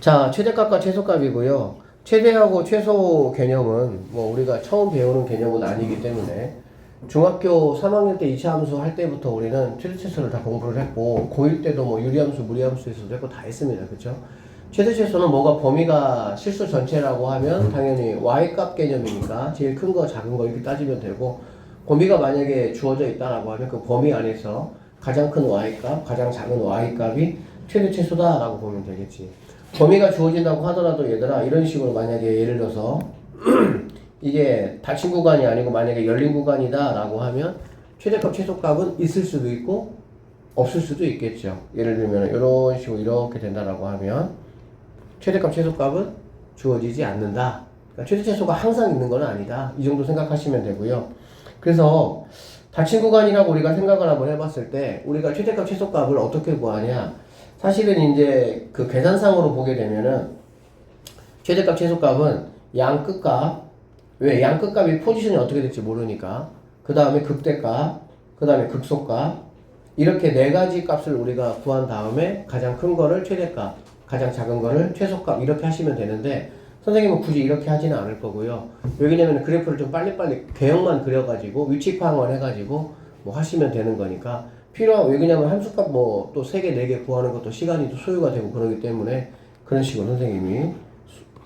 자, 최대값과 최소값이고요. 최대하고 최소 개념은 뭐 우리가 처음 배우는 개념은 아니기 때문에 중학교 3학년 때 이차함수 할 때부터 우리는 최대 최소를 다 공부를 했고 고1 때도 뭐 유리함수, 무리함수에서도 했고 다 했습니다. 그쵸? 최대 최소는 뭐가 범위가 실수 전체라고 하면 당연히 y값 개념이니까 제일 큰 거, 작은 거 이렇게 따지면 되고 범위가 만약에 주어져 있다라고 하면 그 범위 안에서 가장 큰 y값, 가장 작은 y값이 최대 최소다라고 보면 되겠지. 범위가 주어진다고 하더라도 얘들아 이런 식으로 만약에 예를 들어서 이게 닫힌 구간이 아니고 만약에 열린 구간이다 라고 하면 최대값 최소값은 있을 수도 있고 없을 수도 있겠죠. 예를 들면 이런 식으로 이렇게 된다라고 하면 최대값 최소값은 주어지지 않는다. 그러니까 최대 최소가 항상 있는 건 아니다. 이 정도 생각하시면 되고요. 그래서 닫힌 구간이라고 우리가 생각을 한번 해봤을 때 우리가 최대값 최소값을 어떻게 구하냐, 사실은 이제 그 계산상으로 보게 되면은 최대값 최소값은 양 끝값, 왜 양 끝값이 포지션이 어떻게 될지 모르니까 그 다음에 극대값, 그 다음에 극소값, 이렇게 네 가지 값을 우리가 구한 다음에 가장 큰 거를 최대값, 가장 작은 거를 최소값 이렇게 하시면 되는데 선생님은 굳이 이렇게 하지는 않을 거고요. 왜냐면 그래프를 좀 빨리빨리 개형만 그려가지고 위치 파악만 해가지고 뭐 하시면 되는 거니까 필요한, 왜냐면 함수값 뭐 또 3개, 4개 구하는 것도 시간이 또 소요가 되고 그러기 때문에 그런 식으로 선생님이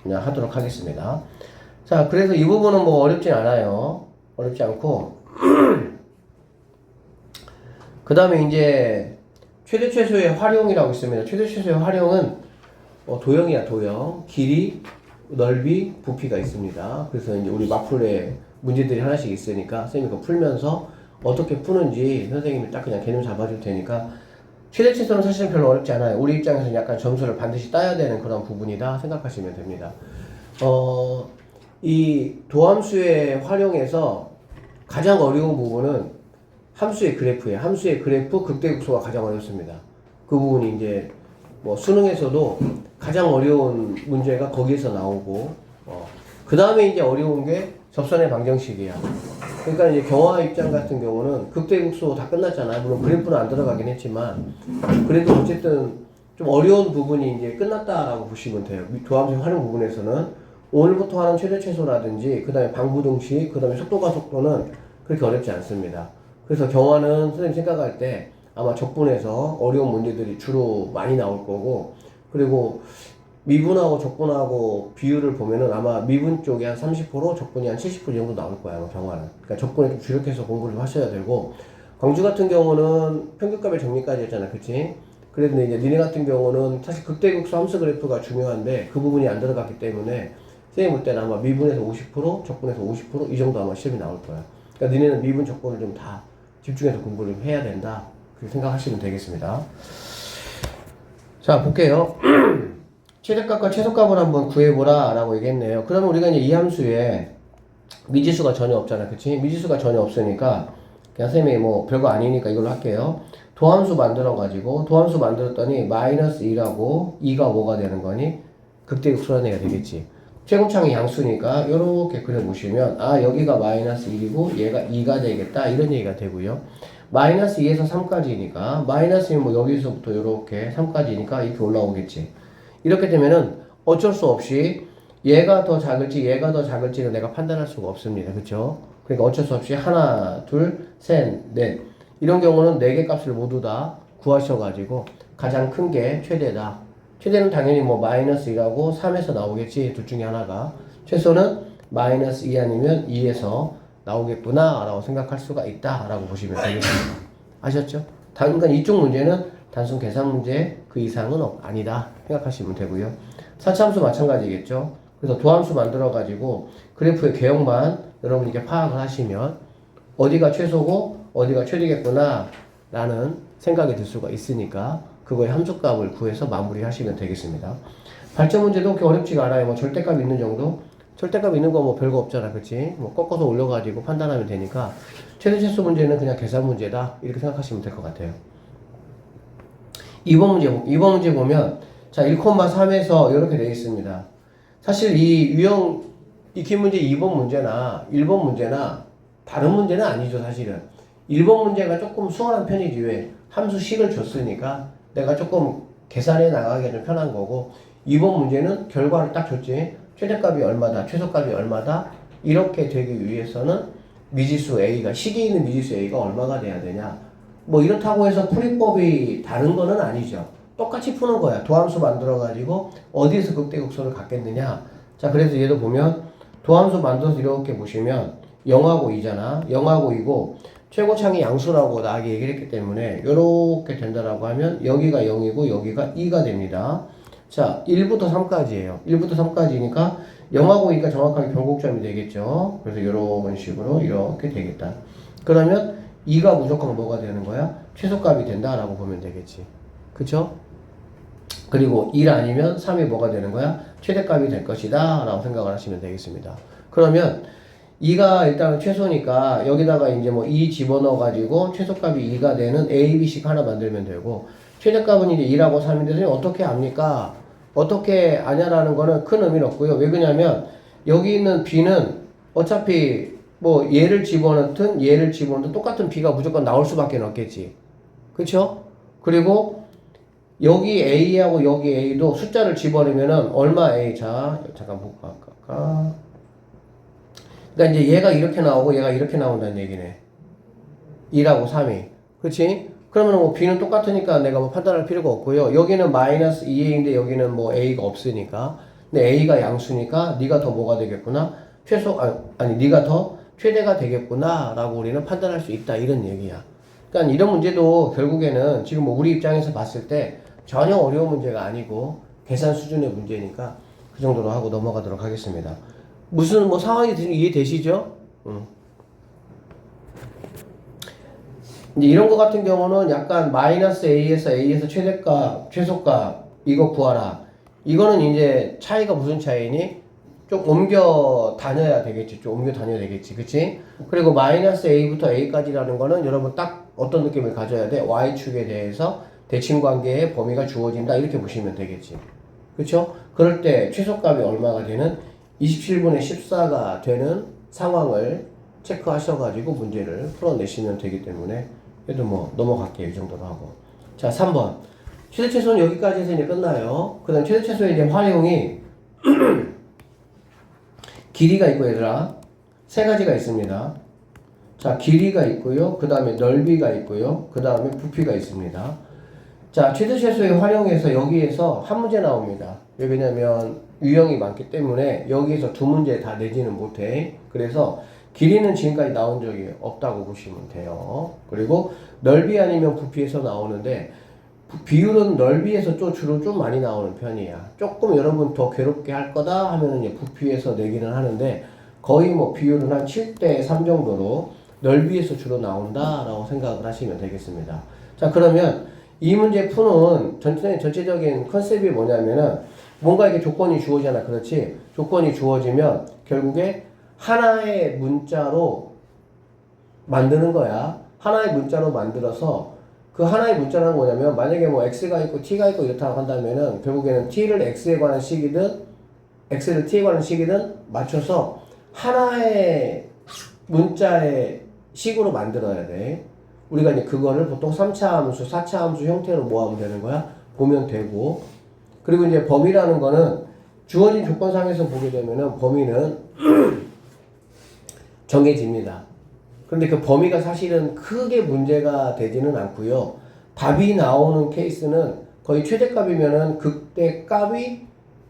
그냥 하도록 하겠습니다. 자, 그래서 이 부분은 뭐 어렵진 않아요. 어렵지 않고 그 다음에 이제 최대 최소의 활용이라고 있습니다. 최대 최소의 활용은 도형이야, 도형. 길이, 넓이, 부피가 있습니다. 그래서 이제 우리 마플에 문제들이 하나씩 있으니까 선생님이 그거 풀면서 어떻게 푸는지 선생님이 딱 그냥 개념 잡아줄 테니까 최대 최소는 사실은 별로 어렵지 않아요. 우리 입장에서는 약간 점수를 반드시 따야 되는 그런 부분이다 생각하시면 됩니다. 이 도함수의 활용에서 가장 어려운 부분은 함수의 그래프예요. 함수의 그래프 극대극소가 가장 어렵습니다. 그 부분이 이제 뭐 수능에서도 가장 어려운 문제가 거기에서 나오고 그 다음에 이제 어려운 게 접선의 방정식이야. 그러니까 이제 경화 입장 같은 경우는 극대극소 다 끝났잖아요. 물론 그래프는 안 들어가긴 했지만 그래도 어쨌든 좀 어려운 부분이 이제 끝났다라고 보시면 돼요. 도함수 활용 부분에서는 오늘부터 하는 최대 최소라든지 그 다음에 방부등식, 그 다음에 속도가 속도는 그렇게 어렵지 않습니다. 그래서 경화는 선생님 생각할 때 아마 적분에서 어려운 문제들이 주로 많이 나올 거고, 그리고 미분하고 적분하고 비율을 보면은 아마 미분 쪽이 한 30%, 적분이 한 70% 정도 나올 거야, 아마 경화는. 그러니까 적분에 좀 주력해서 공부를 좀 하셔야 되고, 광주 같은 경우는 평균값의 정리까지 했잖아, 그치? 그런데 이제 니네 같은 경우는 사실 극대극소 함수 그래프가 중요한데 그 부분이 안 들어갔기 때문에 선생님 볼 때는 아마 미분에서 50%, 적분에서 50%이 정도 아마 시험이 나올 거야. 그러니까 니네는 미분, 적분을 좀 다 집중해서 공부를 좀 해야 된다. 그렇게 생각하시면 되겠습니다. 자, 볼게요. 최대값과 최소값을 한번 구해보라 라고 얘기했네요. 그러면 우리가 이제 이 함수에 미지수가 전혀 없잖아, 그치? 미지수가 전혀 없으니까 그냥 선생님이 뭐 별거 아니니까 이걸로 할게요. 도함수 만들어가지고 도함수 만들었더니 마이너스 2라고 2가 뭐가 되는 거니? 극대극소라는 애가 되겠지. 최고창이 양수니까 이렇게 그려보시면 아, 여기가 마이너스 1이고 얘가 2가 되겠다 이런 얘기가 되고요. 마이너스 2에서 3까지니까 마이너스는 뭐 여기서부터 이렇게 3까지니까 이렇게 올라오겠지. 이렇게 되면은 어쩔 수 없이 얘가 더 작을지 얘가 더 작을지는 내가 판단할 수가 없습니다. 그쵸? 그러니까 어쩔 수 없이 하나, 둘, 셋, 넷 이런 경우는 4개 값을 모두 다 구하셔가지고 가장 큰 게 최대다. 최대는 당연히 뭐 마이너스 2라고 3에서 나오겠지. 둘 중에 하나가. 최소는 마이너스 2 아니면 2에서 나오겠구나 라고 생각할 수가 있다 라고 보시면 되겠습니다. 아셨죠? 그러니까 이쪽 문제는 단순 계산 문제 그 이상은 아니다 생각하시면 되고요. 사차함수 마찬가지겠죠. 그래서 도함수 만들어 가지고 그래프의 개형만 여러분이 이렇게 파악을 하시면 어디가 최소고 어디가 최대겠구나 라는 생각이 들 수가 있으니까 그거의 함수값을 구해서 마무리 하시면 되겠습니다. 발전 문제도 그렇게 어렵지가 않아요. 뭐 절대값 있는 정도? 절대값 있는 거 뭐 별거 없잖아, 그치? 뭐 꺾어서 올려가지고 판단하면 되니까 최대 최소 문제는 그냥 계산 문제다 이렇게 생각하시면 될 것 같아요. 2번 문제 보면 자 1,3에서 이렇게 되어 있습니다. 사실 이 유형 익힌 문제 2번 문제나 1번 문제나 다른 문제는 아니죠. 사실은 1번 문제가 조금 수월한 편이지. 왜? 함수식을 줬으니까 내가 조금 계산해 나가기가 좀 편한 거고, 이번 문제는 결과를 딱 줬지. 최대값이 얼마다, 최소값이 얼마다, 이렇게 되기 위해서는 미지수 A가, 식이 있는 미지수 A가 얼마가 돼야 되냐. 뭐 이렇다고 해서 풀이법이 다른 거는 아니죠. 똑같이 푸는 거야. 도함수 만들어가지고 어디에서 극대극소를 갖겠느냐. 자, 그래서 얘도 보면 도함수 만들어서 이렇게 보시면 0하고 2잖아. 0하고 2고 최고창이 양수라고 나에게 얘기를 했기 때문에 이렇게 된다라고 하면 여기가 0이고 여기가 2가 됩니다. 자, 1부터 3까지예요. 1부터 3까지니까 0하고 2가 정확하게 변곡점이 되겠죠. 그래서 이런 식으로 이렇게 되겠다. 그러면 2가 무조건 뭐가 되는 거야? 최소값이 된다라고 보면 되겠지. 그쵸? 그리고 1 아니면 3이 뭐가 되는 거야? 최대값이 될 것이다 라고 생각을 하시면 되겠습니다. 그러면 2가 일단은 최소니까 여기다가 이제 뭐 2 집어넣어 가지고 최소값이 2가 되는 A, B씩 하나 만들면 되고, 최대값은 이제 2라고 3인데 선생님 어떻게 압니까? 어떻게 아냐라는 거는 큰 의미는 없고요. 왜 그러냐면 여기 있는 B는 어차피 뭐 얘를 집어넣든 똑같은 B가 무조건 나올 수밖에 없겠지. 그쵸? 그리고 여기 A하고 여기 A도 숫자를 집어넣으면은 얼마 A? 자, 잠깐 볼까? 그러니까 이제 얘가 이렇게 나오고 얘가 이렇게 나온다는 얘기네. 2라고 3이. 그치? 그러면 뭐 B는 똑같으니까 내가 뭐 판단할 필요가 없고요. 여기는 마이너스 2A인데 여기는 뭐 A가 없으니까. 근데 A가 양수니까 네가 더 뭐가 되겠구나? 네가 더 최대가 되겠구나 라고 우리는 판단할 수 있다, 이런 얘기야. 그러니까 이런 문제도 결국에는 지금 뭐 우리 입장에서 봤을 때 전혀 어려운 문제가 아니고 계산 수준의 문제니까 그 정도로 하고 넘어가도록 하겠습니다. 무슨 뭐 상황이 이해되시죠? 이제 이런 거 같은 경우는 약간 마이너스 A에서 최대값, 최소값 이거 구하라. 이거는 이제 차이가 무슨 차이니? 좀 옮겨 다녀야 되겠지. 그치? 그리고 마이너스 A부터 A까지라는 거는 여러분 딱 어떤 느낌을 가져야 돼? Y축에 대해서 대칭관계의 범위가 주어진다. 이렇게 보시면 되겠지. 그쵸? 그럴 때 최소값이 얼마가 되는? 27분의 14가 되는 상황을 체크하셔가지고 문제를 풀어내시면 되기 때문에 그래도 뭐 넘어갈게요. 이 정도로 하고. 자, 3번. 최대 최소는 여기까지 해서 이제 끝나요. 그 다음 최대 최소의 이제 활용이 길이가 있고, 얘들아 세 가지가 있습니다. 자, 길이가 있고요. 그 다음에 넓이가 있고요. 그 다음에 부피가 있습니다. 자, 최대 최소의 활용에서 여기에서 한 문제 나옵니다. 왜 그러냐면 유형이 많기 때문에 여기에서 두 문제 다 내지는 못해. 그래서 길이는 지금까지 나온 적이 없다고 보시면 돼요. 그리고 넓이 아니면 부피에서 나오는데 비율은 넓이에서 주로 좀 많이 나오는 편이야. 조금 여러분 더 괴롭게 할 거다 하면은 이제 부피에서 내기는 하는데 거의 뭐 비율은 한 7대 3 정도로 넓이에서 주로 나온다라고 생각을 하시면 되겠습니다. 자, 그러면 이 문제 푸는 전체적인 컨셉이 뭐냐면은 뭔가 이렇게 조건이 주어지잖아. 그렇지? 조건이 주어지면 결국에 하나의 문자로 만드는 거야. 하나의 문자로 만들어서 그 하나의 문자는 뭐냐면 만약에 뭐 x가 있고 t가 있고 이렇다고 한다면은 결국에는 t를 x에 관한 식이든 x를 t에 관한 식이든 맞춰서 하나의 문자의 식으로 만들어야 돼. 우리가 이제 그거를 보통 3차 함수, 4차 함수 형태로 모아면 되는 거야. 보면 되고. 그리고 이제 범위라는 거는 주어진 조건상에서 보게 되면은 범위는 정해집니다. 그런데 그 범위가 사실은 크게 문제가 되지는 않고요. 답이 나오는 케이스는 거의 최대값이면은 극대값이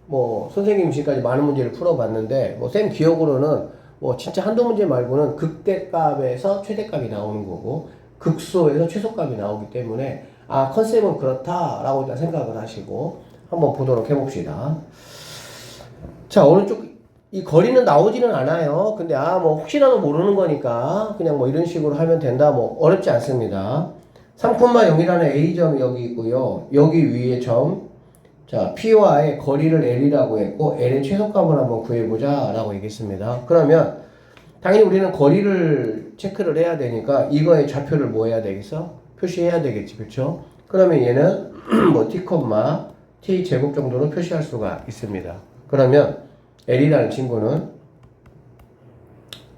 뭐 선생님 지금까지 많은 문제를 풀어봤는데 뭐 쌤 기억으로는 뭐 진짜 한두 문제 말고는 극대값에서 최대값이 나오는 거고 극소에서 최소값이 나오기 때문에 아, 컨셉은 그렇다라고 일단 생각을 하시고 한번 보도록 해봅시다. 자, 오른쪽 이 거리는 나오지는 않아요. 근데 뭐 혹시라도 모르는 거니까 그냥 뭐 이런 식으로 하면 된다. 뭐 어렵지 않습니다. 3,0이라는 A점이 여기 있고요. 여기 위에 점. 자, P와의 거리를 L이라고 했고 L의 최소값을 한번 구해보자 라고 얘기했습니다. 그러면 당연히 우리는 거리를 체크를 해야 되니까 이거의 좌표를 뭐 해야 되겠어? 표시해야 되겠지. 그쵸? 그러면 얘는 뭐 T, T제곱 정도로 표시할 수가 있습니다. 그러면 L이라는 친구는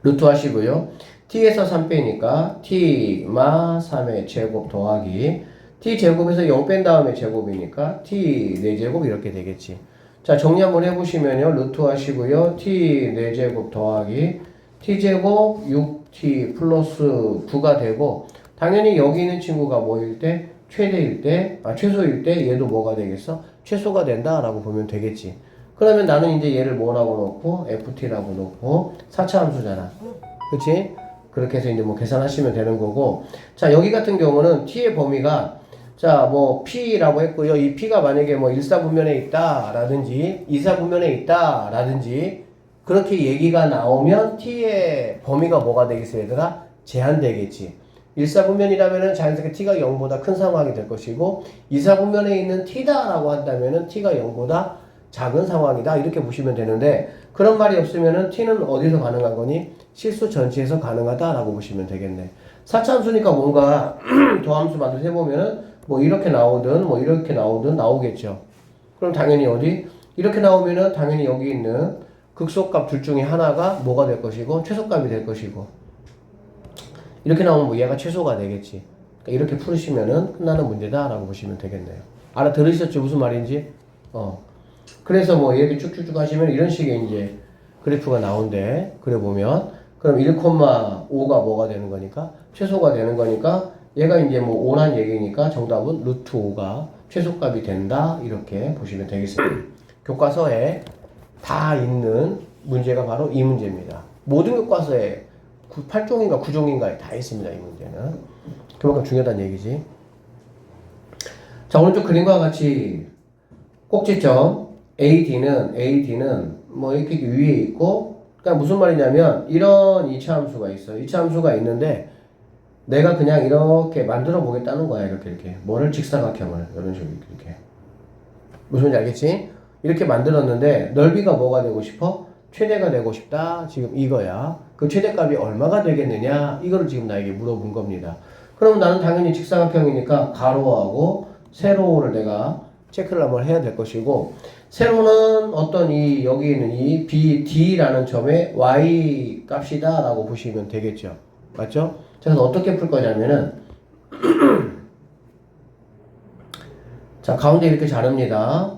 루트 하시고요. T에서 3 빼니까 T 마 3의 제곱 더하기 t제곱에서 0 뺀 다음에 제곱이니까 t 4제곱 이렇게 되겠지. 자, 정리 한번 해보시면요. 루트 하시고요. t 4제곱 더하기 t제곱 6t 플러스 9가 되고, 당연히 여기 있는 친구가 뭐일 때? 최대일 때, 최소일 때 얘도 뭐가 되겠어? 최소가 된다라고 보면 되겠지. 그러면 나는 이제 얘를 뭐라고 놓고 ft라고 놓고 4차 함수잖아. 그치? 그렇게 해서 이제 뭐 계산하시면 되는 거고. 자, 여기 같은 경우는 t의 범위가 자, 뭐 p라고 했고요. 이 p가 만약에 뭐 1사분면에 있다라든지 2사분면에 있다라든지 그렇게 얘기가 나오면 t의 범위가 뭐가 되겠어요, 얘들아? 제한되겠지. 1사분면이라면은 자연스럽게 t가 0보다 큰 상황이 될 것이고 2사분면에 있는 t다라고 한다면은 t가 0보다 작은 상황이다 이렇게 보시면 되는데, 그런 말이 없으면은 t는 어디서 가능한 거니? 실수 전체에서 가능하다라고 보시면 되겠네. 4차 함수니까 뭔가 더함수 만들어서 해보면은 뭐 이렇게 나오든 뭐 이렇게 나오든 나오겠죠. 그럼 당연히 어디? 이렇게 나오면은 당연히 여기 있는 극소값 둘 중에 하나가 뭐가 될 것이고 최소값이 될 것이고, 이렇게 나오면 뭐 얘가 최소가 되겠지. 그러니까 이렇게 풀으시면은 끝나는 문제다라고 보시면 되겠네요. 알아들으셨죠? 무슨 말인지? 그래서 뭐 이렇게 쭉쭉쭉 하시면 이런 식의 이제 그래프가 나온대. 그래 보면 그럼 1,5가 뭐가 되는 거니까? 최소가 되는 거니까 얘가 이제 뭐 5란 얘기니까 정답은 루트 5가 최소값이 된다 이렇게 보시면 되겠습니다. 교과서에 다 있는 문제가 바로 이 문제입니다. 모든 교과서에 8종인가 9종인가에 다 있습니다. 이 문제는 그만큼 중요하다는 얘기지. 자, 오른쪽 그림과 같이 꼭지점 AD는 뭐 이렇게 위에 있고, 그러니까 무슨 말이냐면 이런 2차 함수가 있어. 2차 함수가 있는데 내가 그냥 이렇게 만들어 보겠다는 거야. 이렇게 뭐를 직사각형을 이런 식으로 이렇게. 무슨 말인지 알겠지? 이렇게 만들었는데 넓이가 뭐가 되고 싶어? 최대가 되고 싶다. 지금 이거야. 그 최대값이 얼마가 되겠느냐? 이거를 지금 나에게 물어본 겁니다. 그럼 나는 당연히 직사각형이니까 가로하고 세로를 내가 체크를 한번 해야 될 것이고, 세로는 어떤 이 여기 있는 이 BD라는 점의 Y 값이다 라고 보시면 되겠죠. 맞죠? 그래서 어떻게 풀 거냐면은 자, 가운데 이렇게 자릅니다.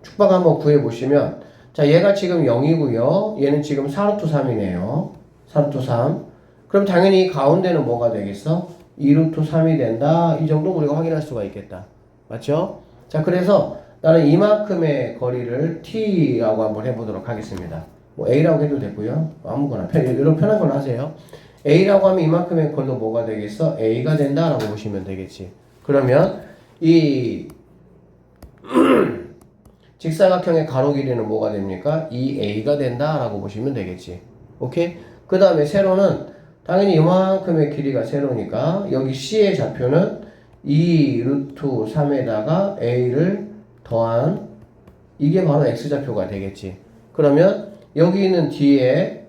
축방 한번 구해 보시면, 자, 얘가 지금 0이고요. 얘는 지금 4루트 3이네요. 4루트 3. 그럼 당연히 가운데는 뭐가 되겠어? 2루트 3이 된다. 이 정도 우리가 확인할 수가 있겠다. 맞죠? 자, 그래서 나는 이만큼의 거리를 t라고 한번 해보도록 하겠습니다. 뭐 a라고 해도 되고요. 아무거나 이런 편한 걸로 하세요. a라고 하면 이만큼의 거리도 뭐가 되겠어? a가 된다라고 보시면 되겠지. 그러면 이 직사각형의 가로 길이는 뭐가 됩니까? 2a가 된다라고 보시면 되겠지. 오케이? 그 다음에 세로는 당연히 이만큼의 길이가 세로니까 여기 c의 좌표는 2 루트 3에다가 a를 더한 이게 바로 x좌표가 되겠지. 그러면 여기 있는 뒤에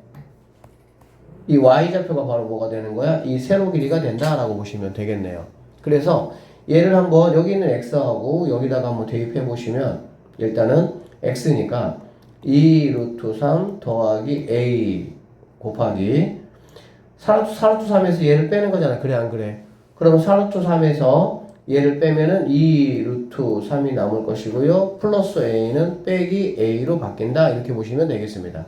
이 y좌표가 바로 뭐가 되는 거야? 이 세로 길이가 된다라고 보시면 되겠네요. 그래서 얘를 한번 여기 있는 x하고 여기다가 한번 대입해 보시면 일단은 x니까 2 루트 3 더하기 a 곱하기 4루트 3에서 얘를 빼는 거잖아. 그래 안 그래? 그럼 4루트 3에서 얘를 빼면은 2 루트 3이 남을 것이고요. 플러스 a는 빼기 a로 바뀐다. 이렇게 보시면 되겠습니다.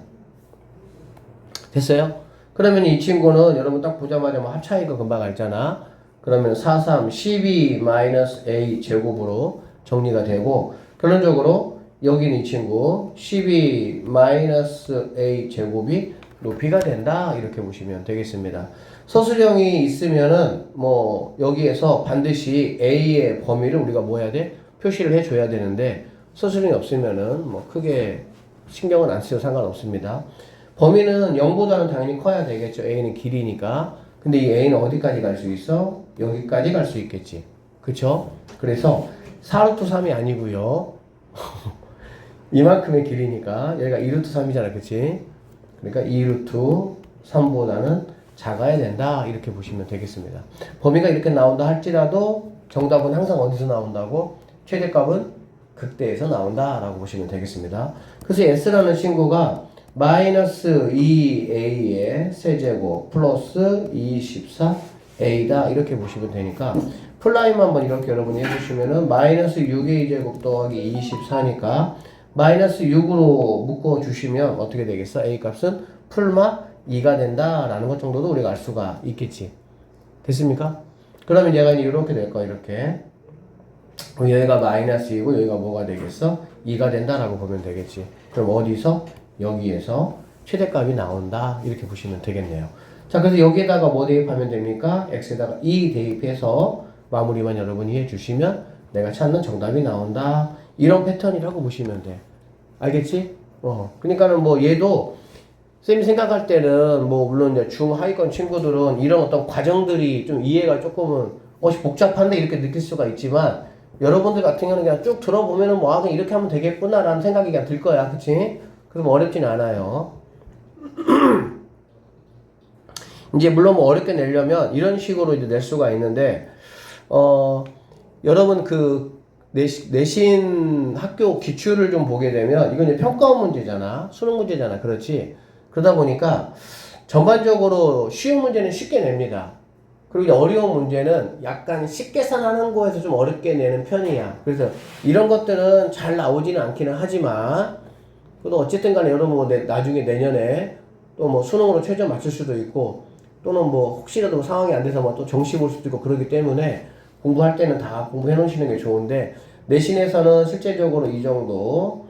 됐어요? 그러면 이 친구는 여러분 딱 보자마자 뭐 합차이가 금방 알잖아. 그러면 4, 3, 12 마이너스 a 제곱으로 정리가 되고, 결론적으로 여기는 이 친구 12 마이너스 a 제곱이 높이가 된다. 이렇게 보시면 되겠습니다. 서술형이 있으면은 뭐 여기에서 반드시 a의 범위를 우리가 뭐 해야 돼? 표시를 해줘야 되는데, 서술형이 없으면은 뭐 크게 신경은 안 쓰여도 상관없습니다. 범위는 0보다는 당연히 커야 되겠죠. a는 길이니까. 근데 이 a는 어디까지 갈 수 있어? 여기까지 갈 수 있겠지. 그쵸? 그래서 4루트 3이 아니고요. 이만큼의 길이니까 여기가 2루트 3이잖아. 그치? 그러니까 2루트 3보다는 작아야 된다. 이렇게 보시면 되겠습니다. 범위가 이렇게 나온다 할지라도 정답은 항상 어디서 나온다고? 최대값은 극대에서 나온다 라고 보시면 되겠습니다. 그래서 s라는 친구가 마이너스 2a의 세제곱 플러스 24a다 이렇게 보시면 되니까 플라임 한번 이렇게 여러분이 해주시면은 마이너스 6a 제곱 더하기 24니까 마이너스 6으로 묶어주시면 어떻게 되겠어? a 값은 풀마 2가 된다라는 것 정도도 우리가 알 수가 있겠지. 됐습니까? 그러면 얘가 이렇게 될 거야. 이렇게. 여기가 마이너스 2고 여기가 뭐가 되겠어? 2가 된다라고 보면 되겠지. 그럼 어디서? 여기에서 최대값이 나온다. 이렇게 보시면 되겠네요. 자, 그래서 여기에다가 뭐 대입하면 됩니까? x에다가 2 대입해서 마무리만 여러분이 해주시면 내가 찾는 정답이 나온다. 이런 패턴이라고 보시면 돼. 알겠지? 그러니까는 뭐 얘도 쌤이 생각할 때는 뭐 물론 이제 중하위권 친구들은 이런 어떤 과정들이 좀 이해가 조금은 복잡한데 이렇게 느낄 수가 있지만 여러분들 같은 경우는 그냥 쭉 들어보면은 뭐 그냥 이렇게 하면 되겠구나라는 생각이 그냥 들 거야. 그치? 그럼 어렵진 않아요. 이제 물론 뭐 어렵게 내려면 이런 식으로 이제 낼 수가 있는데 여러분 그 내신 학교 기출을 좀 보게 되면 이건 이제 평가원 문제잖아. 수능 문제잖아. 그렇지? 그러다 보니까 전반적으로 쉬운 문제는 쉽게 냅니다. 그리고 이제 어려운 문제는 약간 식계산하는 거에서 좀 어렵게 내는 편이야. 그래서 이런 것들은 잘 나오지는 않기는 하지만 또 어쨌든 간에 여러분 뭐 나중에 내년에 또 뭐 수능으로 최저 맞출 수도 있고 또는 뭐 혹시라도 상황이 안 돼서 뭐 또 정시 볼 수도 있고 그러기 때문에 공부할 때는 다 공부해 놓으시는 게 좋은데 내신에서는 실제적으로 이 정도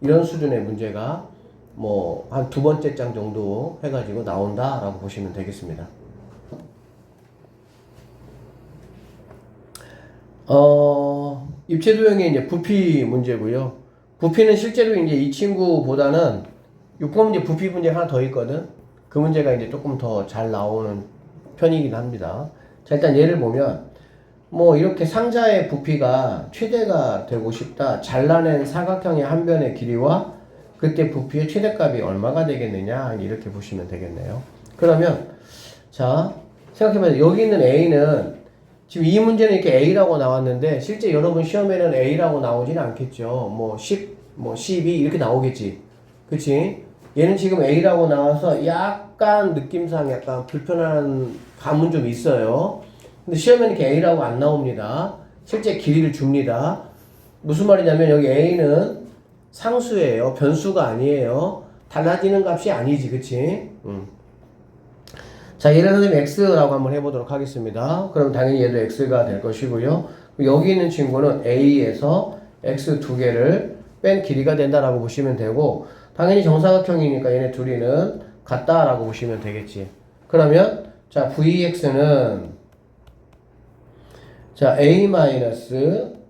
이런 수준의 문제가 뭐 한 두 번째 장 정도 해가지고 나온다라고 보시면 되겠습니다. 입체도형의 이제 부피 문제고요. 부피는 실제로 이제 이 친구보다는 6번 문제 부피 문제가 하나 더 있거든. 그 문제가 이제 조금 더 잘 나오는 편이긴 합니다. 자, 일단 예를 보면 뭐 이렇게 상자의 부피가 최대가 되고 싶다. 잘라낸 사각형의 한 변의 길이와 그때 부피의 최대값이 얼마가 되겠느냐 이렇게 보시면 되겠네요. 그러면 자 생각해봐요. 여기 있는 A는 지금 이 문제는 이렇게 A라고 나왔는데 실제 여러분 시험에는 A라고 나오지는 않겠죠. 뭐 10, 뭐 12 이렇게 나오겠지. 그치? 얘는 지금 A라고 나와서 약간 느낌상 약간 불편한 감은 좀 있어요. 근데 시험에는 이렇게 A라고 안 나옵니다. 실제 길이를 줍니다. 무슨 말이냐면 여기 A는 상수예요. 변수가 아니에요. 달라지는 값이 아니지. 그치? 자, 얘를 선생님 X라고 한번 해보도록 하겠습니다. 그럼 당연히 얘도 X가 될 것이고요. 여기 있는 친구는 A에서 X 두 개를 뺀 길이가 된다라고 보시면 되고 당연히 정사각형이니까 얘네 둘이는 같다라고 보시면 되겠지. 그러면 자, Vx는 자,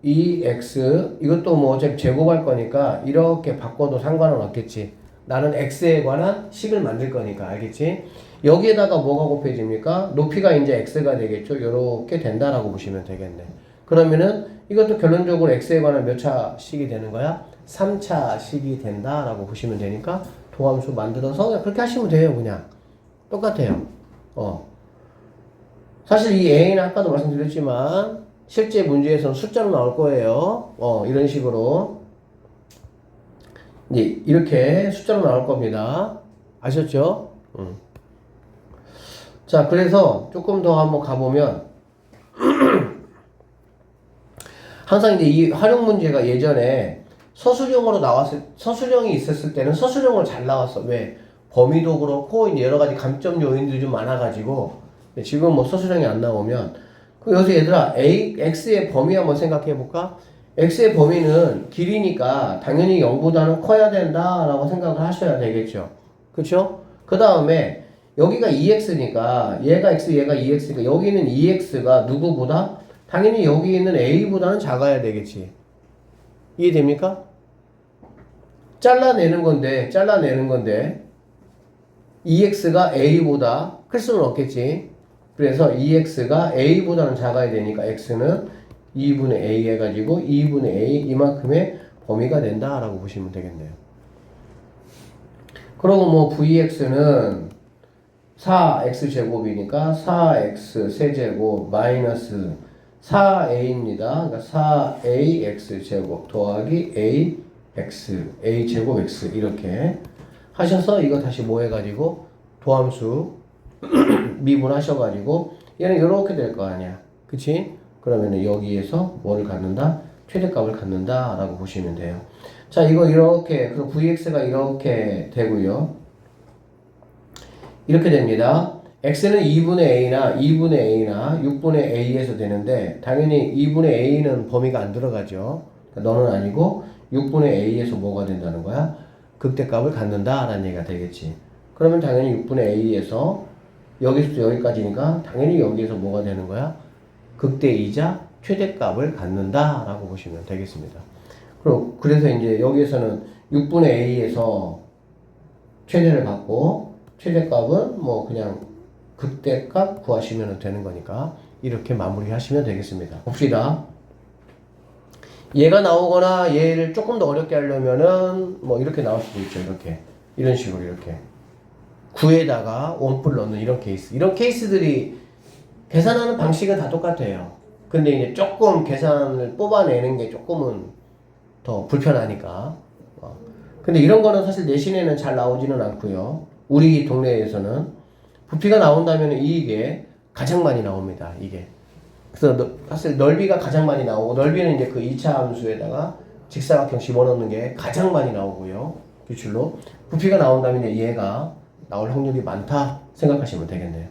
A-2x 이것도 뭐 어차피 제곱할 거니까 이렇게 바꿔도 상관은 없겠지. 나는 x에 관한 식을 만들 거니까 알겠지? 여기에다가 뭐가 곱해집니까? 높이가 이제 x가 되겠죠. 이렇게 된다라고 보시면 되겠네. 그러면은 이것도 결론적으로 x에 관한 몇 차식이 되는 거야? 3차식이 된다라고 보시면 되니까 도함수 만들어서 그냥 그렇게 하시면 돼요. 그냥 똑같아요. 사실 이 a는 아까도 말씀드렸지만 실제 문제에서는 숫자로 나올 거예요. 이런 식으로 이제 이렇게 숫자로 나올 겁니다. 아셨죠? 자, 그래서 조금 더 한번 가보면 항상 이제 이 활용 문제가 예전에 서술형이 있었을 때는 서술형으로 잘 나왔어. 왜? 범위도 그렇고 이제 여러 가지 감점 요인들이 좀 많아가지고 지금 뭐 서술형이 안 나오면 여기서 얘들아 x의 범위 한번 생각해 볼까? x의 범위는 길이니까 당연히 0보다는 커야 된다라고 생각을 하셔야 되겠죠. 그쵸? 그 다음에 여기가 2x니까 얘가 x 얘가 2x니까 여기는 2x가 누구보다? 당연히 여기 있는 a보다는 작아야 되겠지. 이해됩니까? 잘라내는 건데 2x가 a보다 클 수는 없겠지. 그래서 2x가 a보다는 작아야 되니까 x는 2분의 a 해가지고 2분의 a 이만큼의 범위가 된다라고 보시면 되겠네요. 그리고 뭐 vx는 4x제곱이니까 4x 세제곱 마이너스 4a입니다. 그러니까 4ax제곱 더하기 a제곱 x 이렇게 하셔서 이거 다시 뭐 해가지고 도함수 미분하셔가지고 얘는 이렇게 될 거 아니야. 그치? 그러면은 여기에서 뭐를 갖는다? 최대값을 갖는다 라고 보시면 돼요. 자, 이거 이렇게, 그래서 vx가 이렇게 되고요. 이렇게 됩니다. x는 2분의 a나 2분의 a나 6분의 a에서 되는데 당연히 2분의 a는 범위가 안 들어가죠. 그러니까 너는 아니고 6분의 a에서 뭐가 된다는 거야? 극대값을 갖는다 라는 얘기가 되겠지. 그러면 당연히 6분의 a에서 여기서부터 여기까지니까 당연히 여기에서 뭐가 되는 거야? 극대이자 최대값을 갖는다 라고 보시면 되겠습니다. 그래서 이제 여기에서는 6분의 a에서 최대를 갖고 최대값은 뭐 그냥 극대값 구하시면 되는 거니까 이렇게 마무리 하시면 되겠습니다. 봅시다. 얘가 나오거나 얘를 조금 더 어렵게 하려면은 뭐 이렇게 나올 수도 있죠. 이렇게 이런 식으로 이렇게 9에다가 원뿔 넣는 이런 케이스. 이런 케이스들이 계산하는 방식은 다 똑같아요. 근데 이제 조금 계산을 뽑아내는 게 조금은 더 불편하니까. 근데 이런 거는 사실 내신에는 잘 나오지는 않고요. 우리 동네에서는 부피가 나온다면 이게 가장 많이 나옵니다. 이게. 그래서 사실 넓이가 가장 많이 나오고 넓이는 이제 그 2차 함수에다가 직사각형 집어넣는 게 가장 많이 나오고요. 기출로. 부피가 나온다면 얘가 나올 확률이 많다 생각하시면 되겠네요.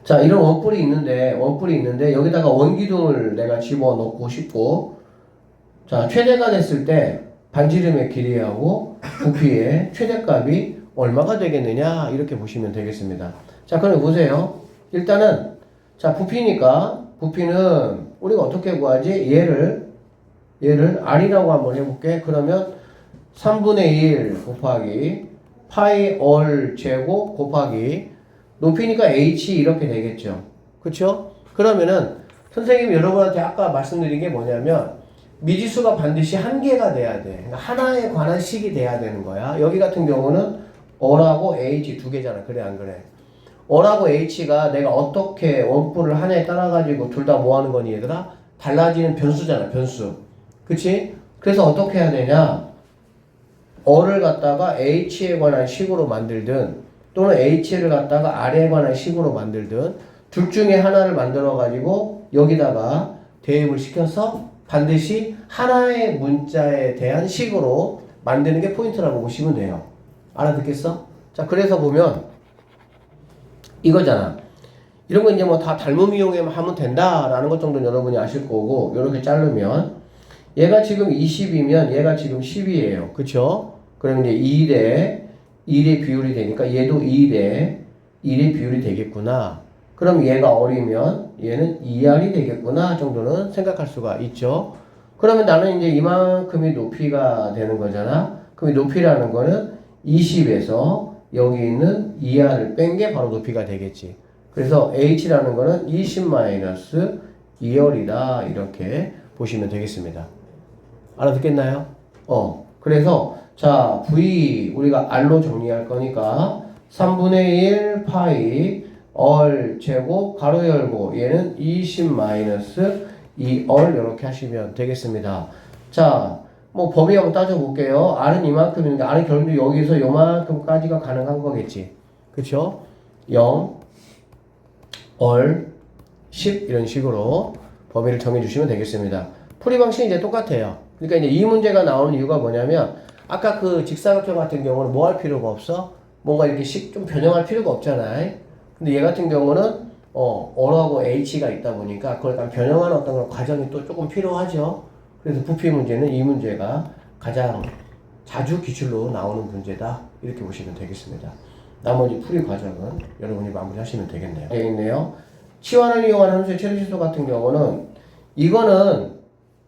자, 이런 원뿔이 있는데 여기다가 원기둥을 내가 집어넣고 싶고, 자, 최대가 됐을 때 반지름의 길이하고 부피의 최대값이 얼마가 되겠느냐 이렇게 보시면 되겠습니다. 자, 그럼 보세요. 일단은 자, 부피니까 부피는 우리가 어떻게 구하지? 얘를 R이라고 한번 해볼게. 그러면 3분의 1 곱하기 파이 얼 제곱 곱하기 높이니까 h 이렇게 되겠죠. 그쵸? 그러면은 선생님이 여러분한테 아까 말씀드린 게 뭐냐면 미지수가 반드시 한 개가 돼야 돼. 그러니까 하나에 관한 식이 돼야 되는 거야. 여기 같은 경우는 어라고 h 두 개잖아. 그래 안 그래? 어라고 h가 내가 어떻게 원뿔을 하나에 따라가지고 둘 다 뭐 하는 거니 얘들아? 달라지는 변수잖아. 변수. 그치? 그래서 어떻게 해야 되냐? 어를 갖다가 h에 관한 식으로 만들든 또는 h를 갖다가 r에 관한 식으로 만들든 둘 중에 하나를 만들어 가지고 여기다가 대입을 시켜서 반드시 하나의 문자에 대한 식으로 만드는 게 포인트라고 보시면 돼요. 알아듣겠어? 자, 그래서 보면 이거잖아. 이런 거 이제 뭐 다 닮음 이용하면 된다라는 것 정도는 여러분이 아실 거고, 이렇게 자르면 얘가 지금 20이면 얘가 지금 10이에요. 그쵸? 그러면 이제 1의 비율이 되니까 얘도 1의 비율이 되겠구나. 그럼 얘가 어리면 얘는 2R이 되겠구나 정도는 생각할 수가 있죠. 그러면 나는 이제 이만큼이 높이가 되는 거잖아. 그럼 이 높이라는 거는 20에서 여기 있는 2R을 뺀 게 바로 높이가 되겠지. 그래서 H라는 거는 20-2R이다. 이렇게 보시면 되겠습니다. 알아듣겠나요? 그래서 자, V 우리가 R로 정리할 거니까 3분의 1 파이 얼 제곱 가로 열고 얘는 20-2얼 이렇게 하시면 되겠습니다. 자, 뭐 범위 한번 따져볼게요. R은 이만큼인데 R은 결국 여기서 요만큼까지가 가능한 거겠지. 그쵸? 0, 얼, 10 이런 식으로 범위를 정해주시면 되겠습니다. 풀이 방식이 이제 똑같아요. 그러니까 이제 이 문제가 나오는 이유가 뭐냐면 아까 그 직사각형 같은 경우는 뭐 할 필요가 없어? 뭔가 이렇게 좀 변형할 필요가 없잖아. 근데 얘 같은 경우는 어라고 h가 있다 보니까 그걸 약간 변형하는 어떤 과정이 또 조금 필요하죠. 그래서 부피 문제는 이 문제가 가장 자주 기출로 나오는 문제다. 이렇게 보시면 되겠습니다. 나머지 풀이 과정은 여러분이 마무리하시면 되겠네요. 되어 있네요. 치환을 이용한 함수의 최대시수 같은 경우는 이거는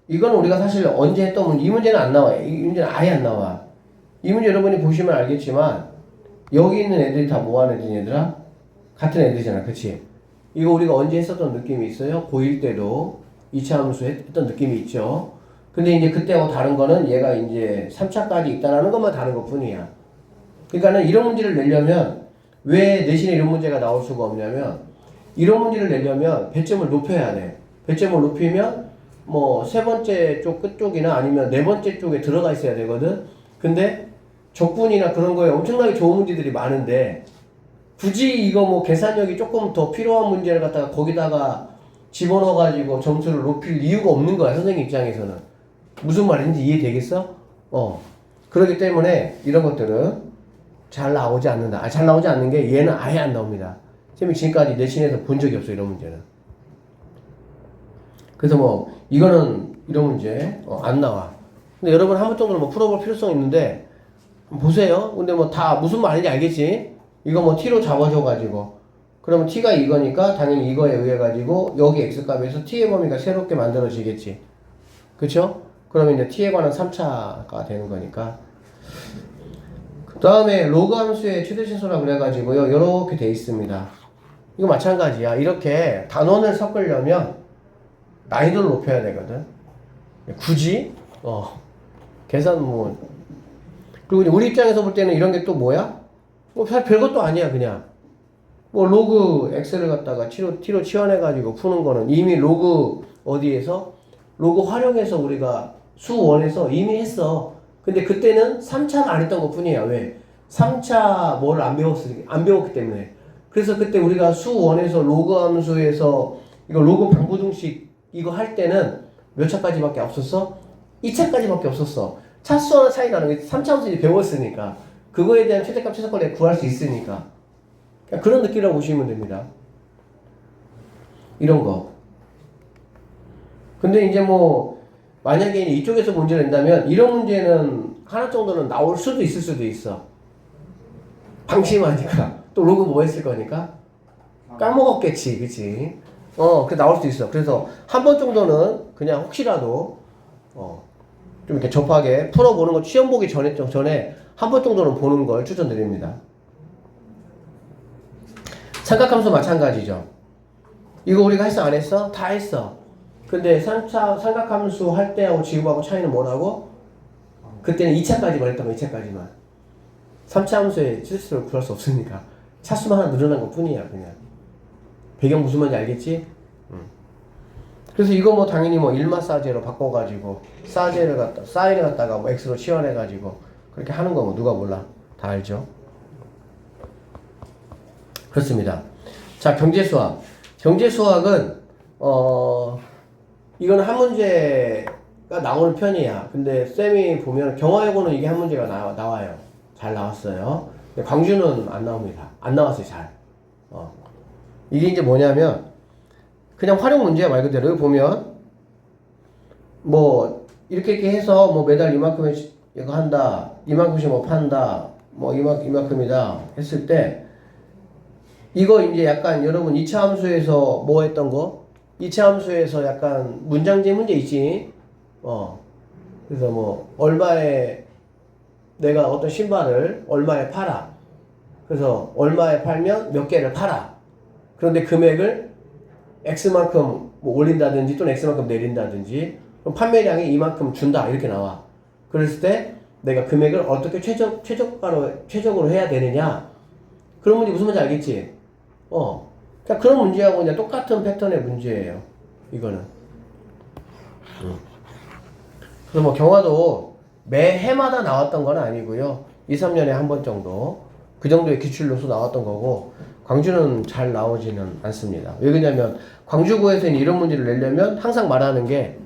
우리가 사실 언제 했던 문제, 이 문제는 안 나와요. 이 문제는 아예 안 나와. 이 문제 여러분이 보시면 알겠지만 여기 있는 애들이 다 뭐 하는 애들이 얘들아? 같은 애들이잖아. 그치? 이거 우리가 언제 했었던 느낌이 있어요? 고1 때도 2차 함수 했던 느낌이 있죠. 근데 이제 그때하고 다른 거는 얘가 이제 3차까지 있다라는 것만 다른 것 뿐이야. 그러니까는 이런 문제를 내려면 왜 내신에 이런 문제가 나올 수가 없냐면 이런 문제를 내려면 배점을 높여야 돼. 배점을 높이면 뭐 세 번째 쪽 끝쪽이나 아니면 네 번째 쪽에 들어가 있어야 되거든. 근데 적분이나 그런 거에 엄청나게 좋은 문제들이 많은데 굳이 이거 뭐 계산력이 조금 더 필요한 문제를 갖다가 거기다가 집어넣어가지고 점수를 높일 이유가 없는 거야, 선생님 입장에서는. 무슨 말인지 이해되겠어? 그렇기 때문에 이런 것들은 잘 나오지 않는다. 잘 나오지 않는 게 얘는 아예 안 나옵니다. 쌤이 지금까지 내신에서 본 적이 없어, 이런 문제는. 그래서 뭐 이거는 이런 문제 안 나와. 근데 여러분 한 번 정도는 뭐 풀어볼 필요성이 있는데 보세요. 근데 뭐 다 무슨 말인지 알겠지? 이거 뭐 t로 잡아줘가지고 그러면 t가 이거니까 당연히 이거에 의해 가지고 여기 x값에서 t의 범위가 새롭게 만들어지겠지. 그쵸? 그러면 이제 t에 관한 3차가 되는 거니까. 그 다음에 로그 함수의 최대 최소라 그래가지고요 이렇게 돼 있습니다. 이거 마찬가지야. 이렇게 단원을 섞으려면 난이도를 높여야 되거든. 굳이 계산 뭐 그리고 우리 입장에서 볼 때는 이런 게 또 뭐야? 뭐 사실 별것도 아니야. 그냥 뭐 로그 x를 갖다가 t로 치환해가지고 푸는 거는 이미 로그 어디에서 로그 활용해서 우리가 수원에서 이미 했어. 근데 그때는 3차는 안 했던 것 뿐이야. 왜? 3차 뭐를 안 배웠기 때문에. 그래서 그때 우리가 수원에서 로그 함수에서 이거 로그 방부등식 이거 할 때는 몇 차까지밖에 없었어? 2차까지밖에 없었어. 차수 하나 차이 나는 게 3차 함수 이제 배웠으니까. 그거에 대한 최대값 최소값을 구할 수 있으니까. 그런 느낌이라고 보시면 됩니다. 이런 거. 근데 이제 뭐 만약에 이쪽에서 문제를 낸다면 이런 문제는 하나 정도는 나올 수도 있을 수도 있어. 방심하니까. 또 로그 뭐 했을 거니까? 까먹었겠지. 그치? 그 나올 수도 있어. 그래서 한 번 정도는 그냥 혹시라도 좀 이렇게 접하게 풀어보는 거 시험 보기 전에 한 번 정도는 보는 걸 추천드립니다. 삼각함수 마찬가지죠. 이거 우리가 했어 안 했어? 다 했어. 근데 삼각함수 할 때하고 지금하고 차이는 뭐라고? 그때는 2차까지만 했던 거 2차까지만. 3차 함수의 실수를 구할 수 없으니까 차수만 하나 늘어난 것 뿐이야. 그냥 배경 무슨 말인지 알겠지? 그래서 이거 뭐 당연히 뭐 일마사제로 바꿔가지고 사인을 갖다가 뭐 x로 치환해가지고 그렇게 하는 거 뭐 누가 몰라. 다 알죠? 그렇습니다. 자, 경제수학. 경제수학은 이거는 한 문제가 나오는 편이야. 근데 쌤이 보면 경화여고는 이게 한 문제가 나와요. 잘 나왔어요. 근데 광주는 안 나옵니다. 안 나왔어요, 잘. 이게 이제 뭐냐면 그냥 활용 문제야, 말 그대로. 여기 보면 뭐 이렇게 해서 뭐 매달 이만큼에 이거 한다, 이만큼씩 뭐 판다, 뭐 이만큼이다 했을 때 이거 이제 약간 여러분 2차 함수에서 뭐 했던 거? 2차 함수에서 약간 문장제 문제 있지? 그래서 뭐 얼마에 내가 어떤 신발을 얼마에 팔아. 그래서 얼마에 팔면 몇 개를 팔아. 그런데 금액을 X만큼 뭐 올린다든지 또는 X만큼 내린다든지 그럼 판매량이 이만큼 준다 이렇게 나와. 그랬을 때 내가 금액을 어떻게 최적으로 해야 되느냐. 그런 문제 무슨 말인지 알겠지? 그러니까 그런 문제하고 그냥 똑같은 패턴의 문제예요. 이거는. 그래서 뭐 경화도 매 해마다 나왔던 건 아니고요. 2, 3년에 한 번 정도 그 정도의 기출로서 나왔던 거고 광주는 잘 나오지는 않습니다. 왜 그러냐면 광주고에서는 이런 문제를 내려면 항상 말하는 게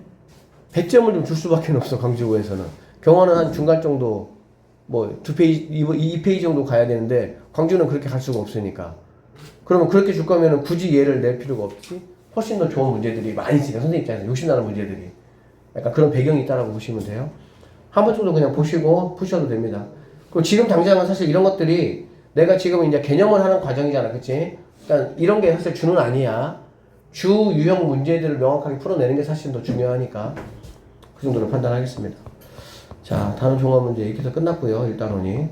100점을 좀 줄 수밖에 없어. 광주고에서는. 경화는 한 중간 정도 뭐 2페이지 정도 가야 되는데 광주는 그렇게 갈 수가 없으니까. 그러면 그렇게 줄 거면은 굳이 얘를 낼 필요가 없지. 훨씬 더 좋은 문제들이 많이 있으니까 선생님 입장에서 욕심나는 문제들이 약간 그런 배경이 있다라고 보시면 돼요. 한 번 정도 그냥 보시고 푸셔도 됩니다. 그리고 지금 당장은 사실 이런 것들이 내가 지금 이제 개념을 하는 과정이잖아, 그치? 그러니까 이런 게 사실 주는 아니야. 주 유형 문제들을 명확하게 풀어내는 게 사실 더 중요하니까 그 정도로 판단하겠습니다. 자, 단원 종합 문제 이렇게 해서 끝났고요. 1단원이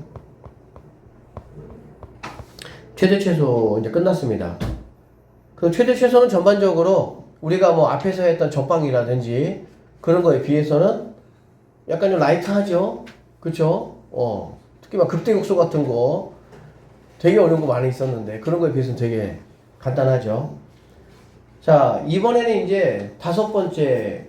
최대 최소 이제 끝났습니다. 그 최대 최소는 전반적으로 우리가 뭐 앞에서 했던 접방이라든지 그런 거에 비해서는 약간 좀 라이트하죠. 그쵸? 특히 막 극대국소 같은 거 되게 어려운 거 많이 있었는데 그런 거에 비해서는 되게 간단하죠. 자, 이번에는 이제 5번째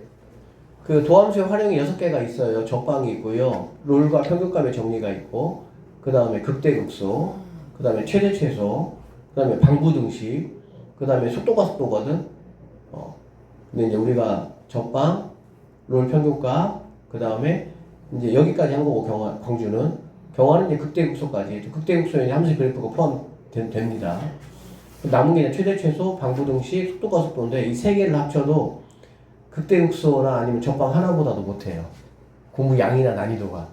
그 도함수의 활용이 6개가 있어요. 접방이 있고요. 롤과 평균값의 정리가 있고 그 다음에 극대극소 그 다음에 최대 최소 다음에 방부등식, 그 다음에 속도가 속도거든. 근데 이제 우리가 적방, 롤 평균값, 그 다음에 이제 여기까지 한 거고 광주는 경화는 이제 극대극소까지. 극대극소에 함수 그래프가 포함됩니다. 남은 게 최대 최소, 방부등식, 속도가 속도인데 이 세 개를 합쳐도 극대극소나 아니면 적방 하나보다도 못해요. 공부 양이나 난이도가.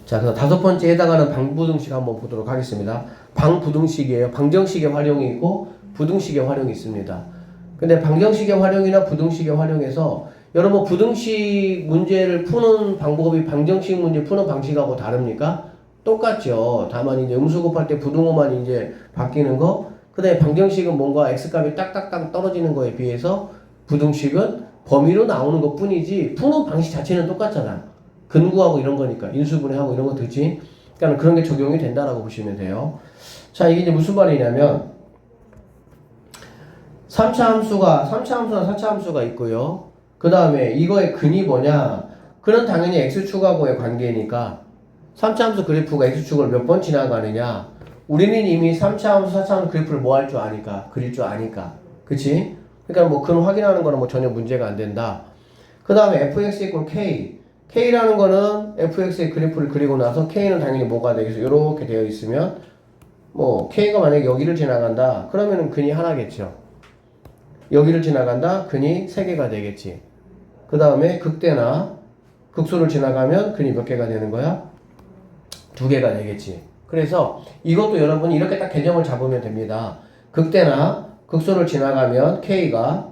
자, 그래서 다섯 번째에 해당하는 방부등식 한번 보도록 하겠습니다. 방부등식이에요. 방정식의 활용이 있고 부등식의 활용이 있습니다. 근데 방정식의 활용이나 부등식의 활용에서 여러분 부등식 문제를 푸는 방법이 방정식 문제 푸는 방식하고 다릅니까? 똑같죠. 다만 이제 음수 곱할 때 부등호만 이제 바뀌는 거. 그 다음에 방정식은 뭔가 x값이 딱딱딱 떨어지는 거에 비해서 부등식은 범위로 나오는 것 뿐이지 푸는 방식 자체는 똑같잖아. 근구하고 이런 거니까 인수분해하고 이런 거 듣지. 그러니까 그런 게 적용이 된다라고 보시면 돼요. 자, 이게 이제 무슨 말이냐면 3차 함수나 4차 함수가 있고요. 그 다음에 이거의 근이 뭐냐? 그는 당연히 x축하고의 관계니까 3차 함수 그래프가 x축을 몇 번 지나가느냐? 우리는 이미 3차 함수, 4차 함수 그래프를 뭐 할 줄 아니까, 그릴 줄 아니까. 그치? 그러니까 뭐 근 확인하는 거는 뭐 전혀 문제가 안 된다. 그 다음에 fx equal k. k라는 거는 fx의 그래프를 그리고 나서 k는 당연히 뭐가 되겠어? 이렇게 되어 있으면 뭐 k가 만약에 여기를 지나간다. 그러면은 근이 하나겠죠. 여기를 지나간다. 근이 3개가 되겠지. 그 다음에 극대나 극소를 지나가면 근이 몇 개가 되는 거야? 2개가 되겠지. 그래서 이것도 여러분이 이렇게 딱 개념을 잡으면 됩니다. 극대나 극소를 지나가면 K가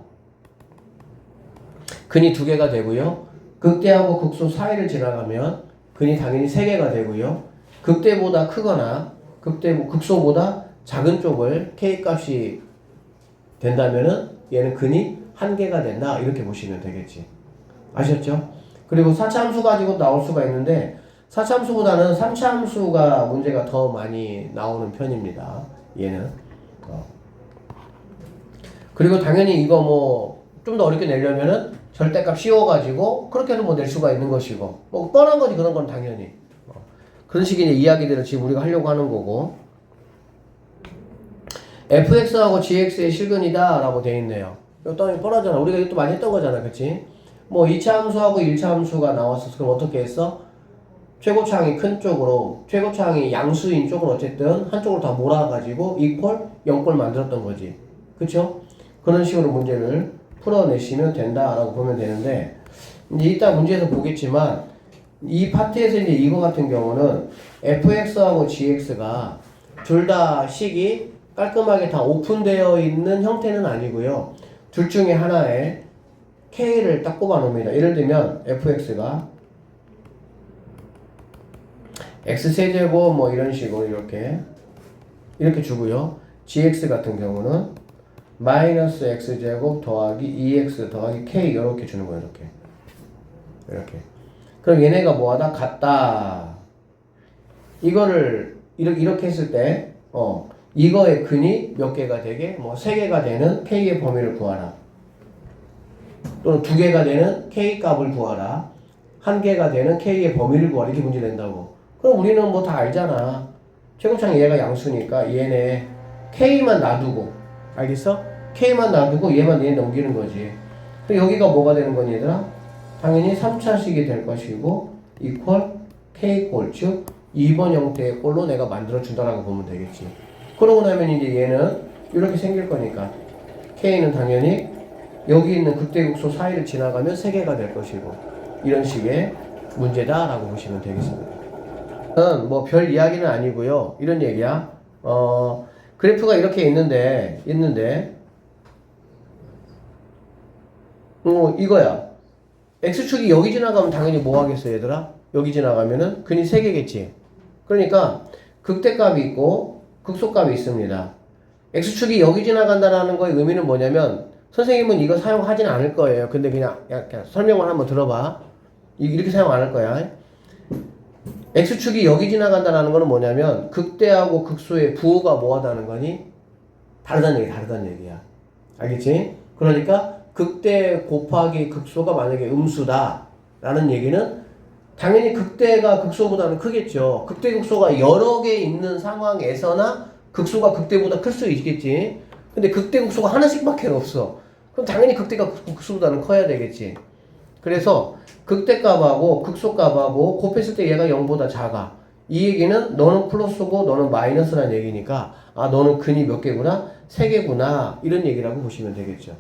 근이 2개가 되고요. 극대하고 극소 사이를 지나가면 근이 당연히 3개가 되고요. 극대보다 크거나 극소보다 작은 쪽을 K 값이 된다면은 얘는 근이 1개가 된다. 이렇게 보시면 되겠지. 아셨죠? 그리고 4차 함수 가지고 나올 수가 있는데 4차 함수보다는 3차 함수가 문제가 더 많이 나오는 편입니다. 얘는. 그리고 당연히 이거 뭐 좀 더 어렵게 내려면은 절대값 씌워가지고 그렇게 해도 뭐 낼 수가 있는 것이고 뭐 뻔한 거지 그런 건 당연히. 그런 식의 이야기들을 지금 우리가 하려고 하는 거고 fx하고 gx의 실근이다 라고 되어 있네요. 이거 뻔하잖아. 우리가 이것도 많이 했던 거잖아. 그치? 뭐 2차 함수하고 1차 함수가 나왔어. 그럼 어떻게 했어? 최고차항이 큰 쪽으로 최고차항이 양수인 쪽은 어쨌든 한쪽으로 다 몰아가지고 이퀄 0꼴 만들었던 거지. 그쵸? 그런 식으로 문제를 풀어내시면 된다라고 보면 되는데 이제 이따 문제에서 보겠지만 이 파트에서 이제 이거 같은 경우는 fx하고 gx가 둘 다 식이 깔끔하게 다 오픈되어 있는 형태는 아니고요. 둘 중에 하나에 k를 딱 꼽아 놓습니다. 예를 들면 fx가 x세제곱 뭐 이런 식으로 이렇게 주고요. gx 같은 경우는 마이너스 x제곱 더하기 2x 더하기 k 이렇게 주는 거예요. 이렇게. 그럼 얘네가 뭐하다? 같다. 이거를 이렇게 했을 때 이거의 근이 몇 개가 되게? 뭐 3개가 되는 k의 범위를 구하라. 또는 2개가 되는 k 값을 구하라. 1개가 되는 k의 범위를 구하라. 이렇게 문제 낸다고. 그럼 우리는 뭐 다 알잖아. 최고차항 얘가 양수니까 얘네 k만 놔두고 알겠어? k만 놔두고 얘만 얘 넘기는 거지. 그럼 여기가 뭐가 되는 거니 얘들아? 당연히 3차식이 될 것이고 이퀄 k꼴 즉 2번 형태의 꼴로 내가 만들어 준다라고 보면 되겠지. 그러고 나면 이제 얘는 이렇게 생길 거니까 k는 당연히 여기 있는 극대극소 사이를 지나가면 3개가 될 것이고 이런 식의 문제다라고 보시면 되겠습니다. 뭐 별 이야기는 아니고요. 이런 얘기야. 그래프가 이렇게 있는데 이거야. x축이 여기 지나가면 당연히 뭐 하겠어 얘들아? 여기 지나가면은 근이 3개겠지. 그러니까 극대값이 있고 극소값이 있습니다. x축이 여기 지나간다라는 거의 의미는 뭐냐면 선생님은 이거 사용하진 않을 거예요. 근데 그냥 설명만 한번 들어봐. 이렇게 사용 안 할 거야. x축이 여기 지나간다는 거는 뭐냐면 극대하고 극소의 부호가 뭐하다는 거니? 다르다는 얘기야. 알겠지? 그러니까 극대 곱하기 극소가 만약에 음수다 라는 얘기는 당연히 극대가 극소보다는 크겠죠. 극대 극소가 여러 개 있는 상황에서나 극소가 극대보다 클 수 있겠지. 근데 극대 극소가 하나씩밖에 없어. 그럼 당연히 극대가 극소보다는 커야 되겠지. 그래서 극대값하고 극소값하고 곱했을 때 얘가 0보다 작아. 이 얘기는 너는 플러스고 너는 마이너스란 얘기니까 아 너는 근이 몇 개구나? 3개구나. 이런 얘기라고 보시면 되겠죠.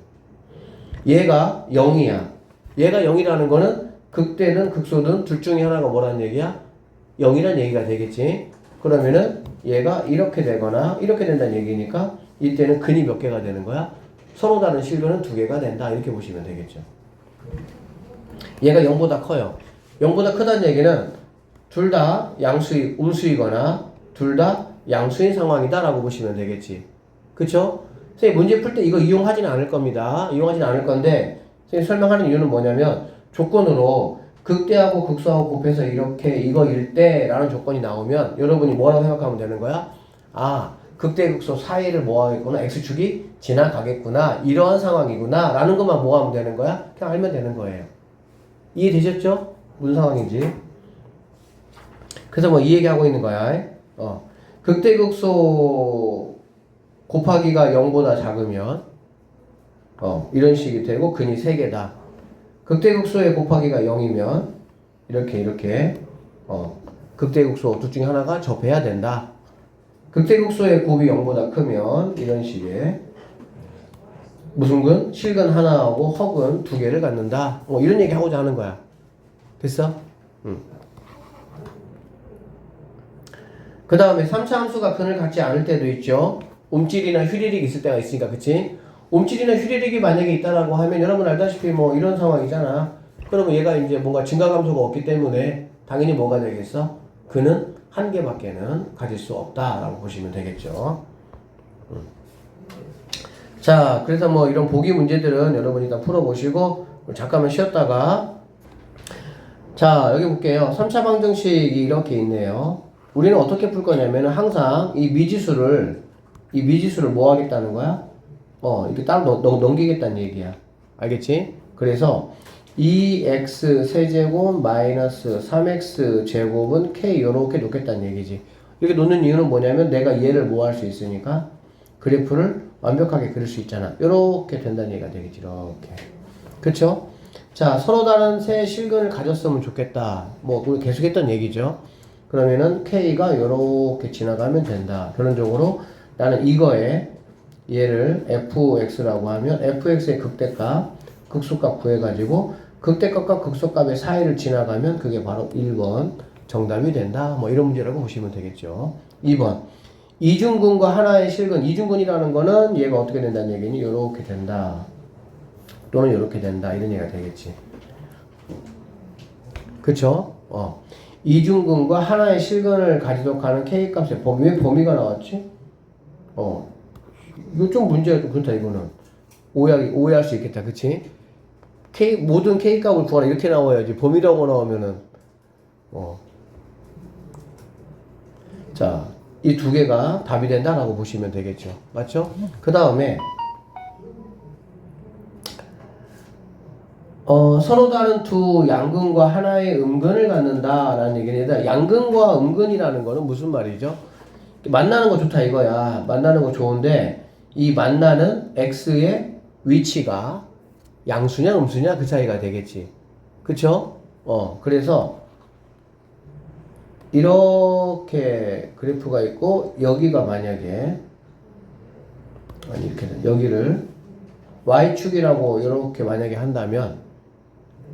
얘가 0이야. 얘가 0이라는 거는 극대든 극소든 둘 중에 하나가 뭐라는 얘기야? 0이란 얘기가 되겠지. 그러면은 얘가 이렇게 되거나 이렇게 된다는 얘기니까 이때는 근이 몇 개가 되는 거야? 서로 다른 실근은 2개가 된다. 이렇게 보시면 되겠죠. 얘가 0보다 커요. 0보다 크다는 얘기는 둘 다 양수이, 음수이거나 둘 다 양수인 상황이다라고 보시면 되겠지. 그쵸? 선생님 문제 풀 때 이거 이용하지는 않을 겁니다. 이용하지는 않을 건데 선생님 설명하는 이유는 뭐냐면 조건으로 극대하고 극소하고 곱해서 이렇게 이거일 때라는 조건이 나오면 여러분이 뭐라고 생각하면 되는 거야? 아 극대 극소 사이를 뭐하겠구나 x축이 지나가겠구나 이러한 상황이구나 라는 것만 뭐하면 되는 거야? 그냥 알면 되는 거예요. 이해되셨죠? 무슨 상황인지. 그래서 뭐 이 얘기하고 있는 거야. 극대 극소 곱하기가 0보다 작으면 이런 식이 되고 근이 3개다. 극대극소의 곱하기가 0이면 이렇게 극대극소 둘 중에 하나가 접해야 된다. 극대극소의 곱이 0보다 크면 이런 식의 무슨 근? 실근 하나하고 허근 2개를 갖는다. 이런 얘기 하고자 하는 거야. 됐어? 그 다음에 3차 함수가 근을 갖지 않을 때도 있죠. 움찔이나 휘리릭 있을 때가 있으니까 그치? 움찔이나 휘리릭이 만약에 있다라고 하면 여러분 알다시피 뭐 이런 상황이잖아. 그러면 얘가 이제 뭔가 증가감소가 없기 때문에 당연히 뭐가 되겠어? 근은 한 개밖에는 가질 수 없다라고 보시면 되겠죠. 자, 그래서 뭐 이런 보기 문제들은 여러분이 일단 풀어보시고 잠깐만 쉬었다가 자, 여기 볼게요. 3차 방정식이 이렇게 있네요. 우리는 어떻게 풀 거냐면 항상 이 미지수를 뭐 하겠다는 거야? 이렇게 따로 넘기겠다는 얘기야. 알겠지? 그래서 2x 세제곱 마이너스 3x 제곱은 k 요렇게 놓겠다는 얘기지. 이렇게 놓는 이유는 뭐냐면 내가 얘를 뭐 할 수 있으니까 그래프를 완벽하게 그릴 수 있잖아. 요렇게 된다는 얘기가 되겠지. 이렇게. 그쵸? 자, 서로 다른 세 실근을 가졌으면 좋겠다. 뭐 계속 했던 얘기죠. 그러면은 k가 요렇게 지나가면 된다. 결론적으로 나는 이거에 얘를 fx라고 하면 fx의 극대값, 극소값 구해가지고 극대값과 극소값의 사이를 지나가면 그게 바로 1번 정답이 된다. 뭐 이런 문제라고 보시면 되겠죠. 2번 이중근과 하나의 실근, 이중근이라는 거는 얘가 어떻게 된다는 얘기니? 요렇게 된다. 또는 요렇게 된다. 이런 얘기가 되겠지. 그쵸? 이중근과 하나의 실근을 가지도록 하는 k값의 범위, 왜 범위가 나왔지? 이거 좀 문제가 좀 그렇다, 이거는. 오해할 수 있겠다, 그치? 모든 k값을 구하라, 이렇게 나와야지. 범위라고 나오면은, 자, 이 2개가 답이 된다라고 보시면 되겠죠. 맞죠? 그 다음에, 서로 다른 두 양근과 하나의 음근을 갖는다라는 얘기는 양근과 음근이라는 거는 무슨 말이죠? 만나는 거 좋다 이거야. 만나는 거 좋은데 이 만나는 x의 위치가 양수냐 음수냐 그 차이가 되겠지. 그쵸? 그래서 이렇게 그래프가 있고 여기가 만약에 이렇게 여기를 y축이라고 이렇게 만약에 한다면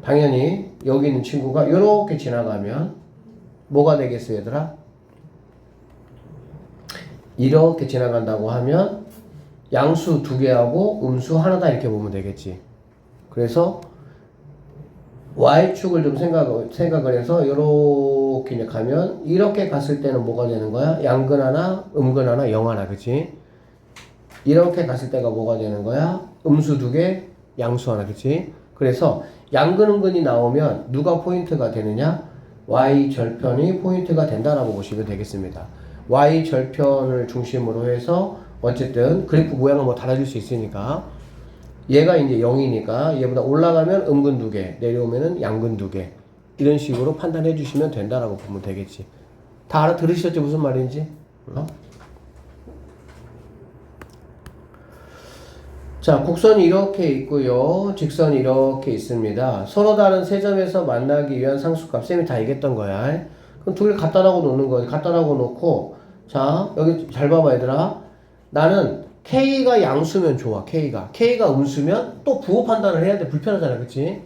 당연히 여기 있는 친구가 이렇게 지나가면 뭐가 되겠어 얘들아? 이렇게 지나간다고 하면 양수 2개하고 음수 하나다 이렇게 보면 되겠지. 그래서 y축을 좀 생각을 해서 이렇게 이제 가면 이렇게 갔을 때는 뭐가 되는 거야? 양근 하나, 음근 하나, 0 하나, 그치? 이렇게 갔을 때가 뭐가 되는 거야? 음수 2개, 양수 하나, 그치? 그래서 양근, 음근이 나오면 누가 포인트가 되느냐? y절편이 포인트가 된다라고 보시면 되겠습니다. y절편을 중심으로 해서 어쨌든 그래프 모양을 뭐 달아줄 수 있으니까 얘가 이제 0이니까 얘보다 올라가면 음근 2개, 내려오면은 양근 2개. 이런 식으로 판단해 주시면 된다라고 보면 되겠지. 다 알아들으셨죠? 무슨 말인지? 자, 곡선이 이렇게 있고요. 직선이 이렇게 있습니다. 서로 다른 세 점에서 만나기 위한 상수값. 쌤이 다 얘기했던 거야. 그럼 두 개를 갖다 놔고 놓는 거야. 갖다 놔고 놓고, 자, 여기 잘 봐봐, 얘들아. 나는 K가 양수면 좋아, K가. K가 음수면 또 부호 판단을 해야 돼. 불편하잖아, 그치?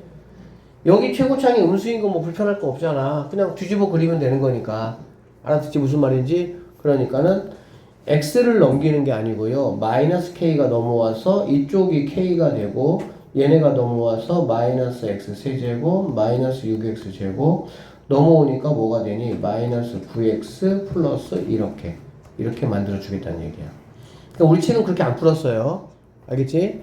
여기 최고창이 음수인 거 뭐 불편할 거 없잖아. 그냥 뒤집어 그리면 되는 거니까. 알아듣지? 무슨 말인지? 그러니까는 x를 넘기는 게 아니고요. 마이너스 k가 넘어와서 이쪽이 k가 되고 얘네가 넘어와서 마이너스 x 세제곱 마이너스 6x 제곱 넘어오니까 뭐가 되니? 마이너스 9x 플러스 이렇게 만들어 주겠다는 얘기야. 그러니까 우리 책은 그렇게 안 풀었어요. 알겠지?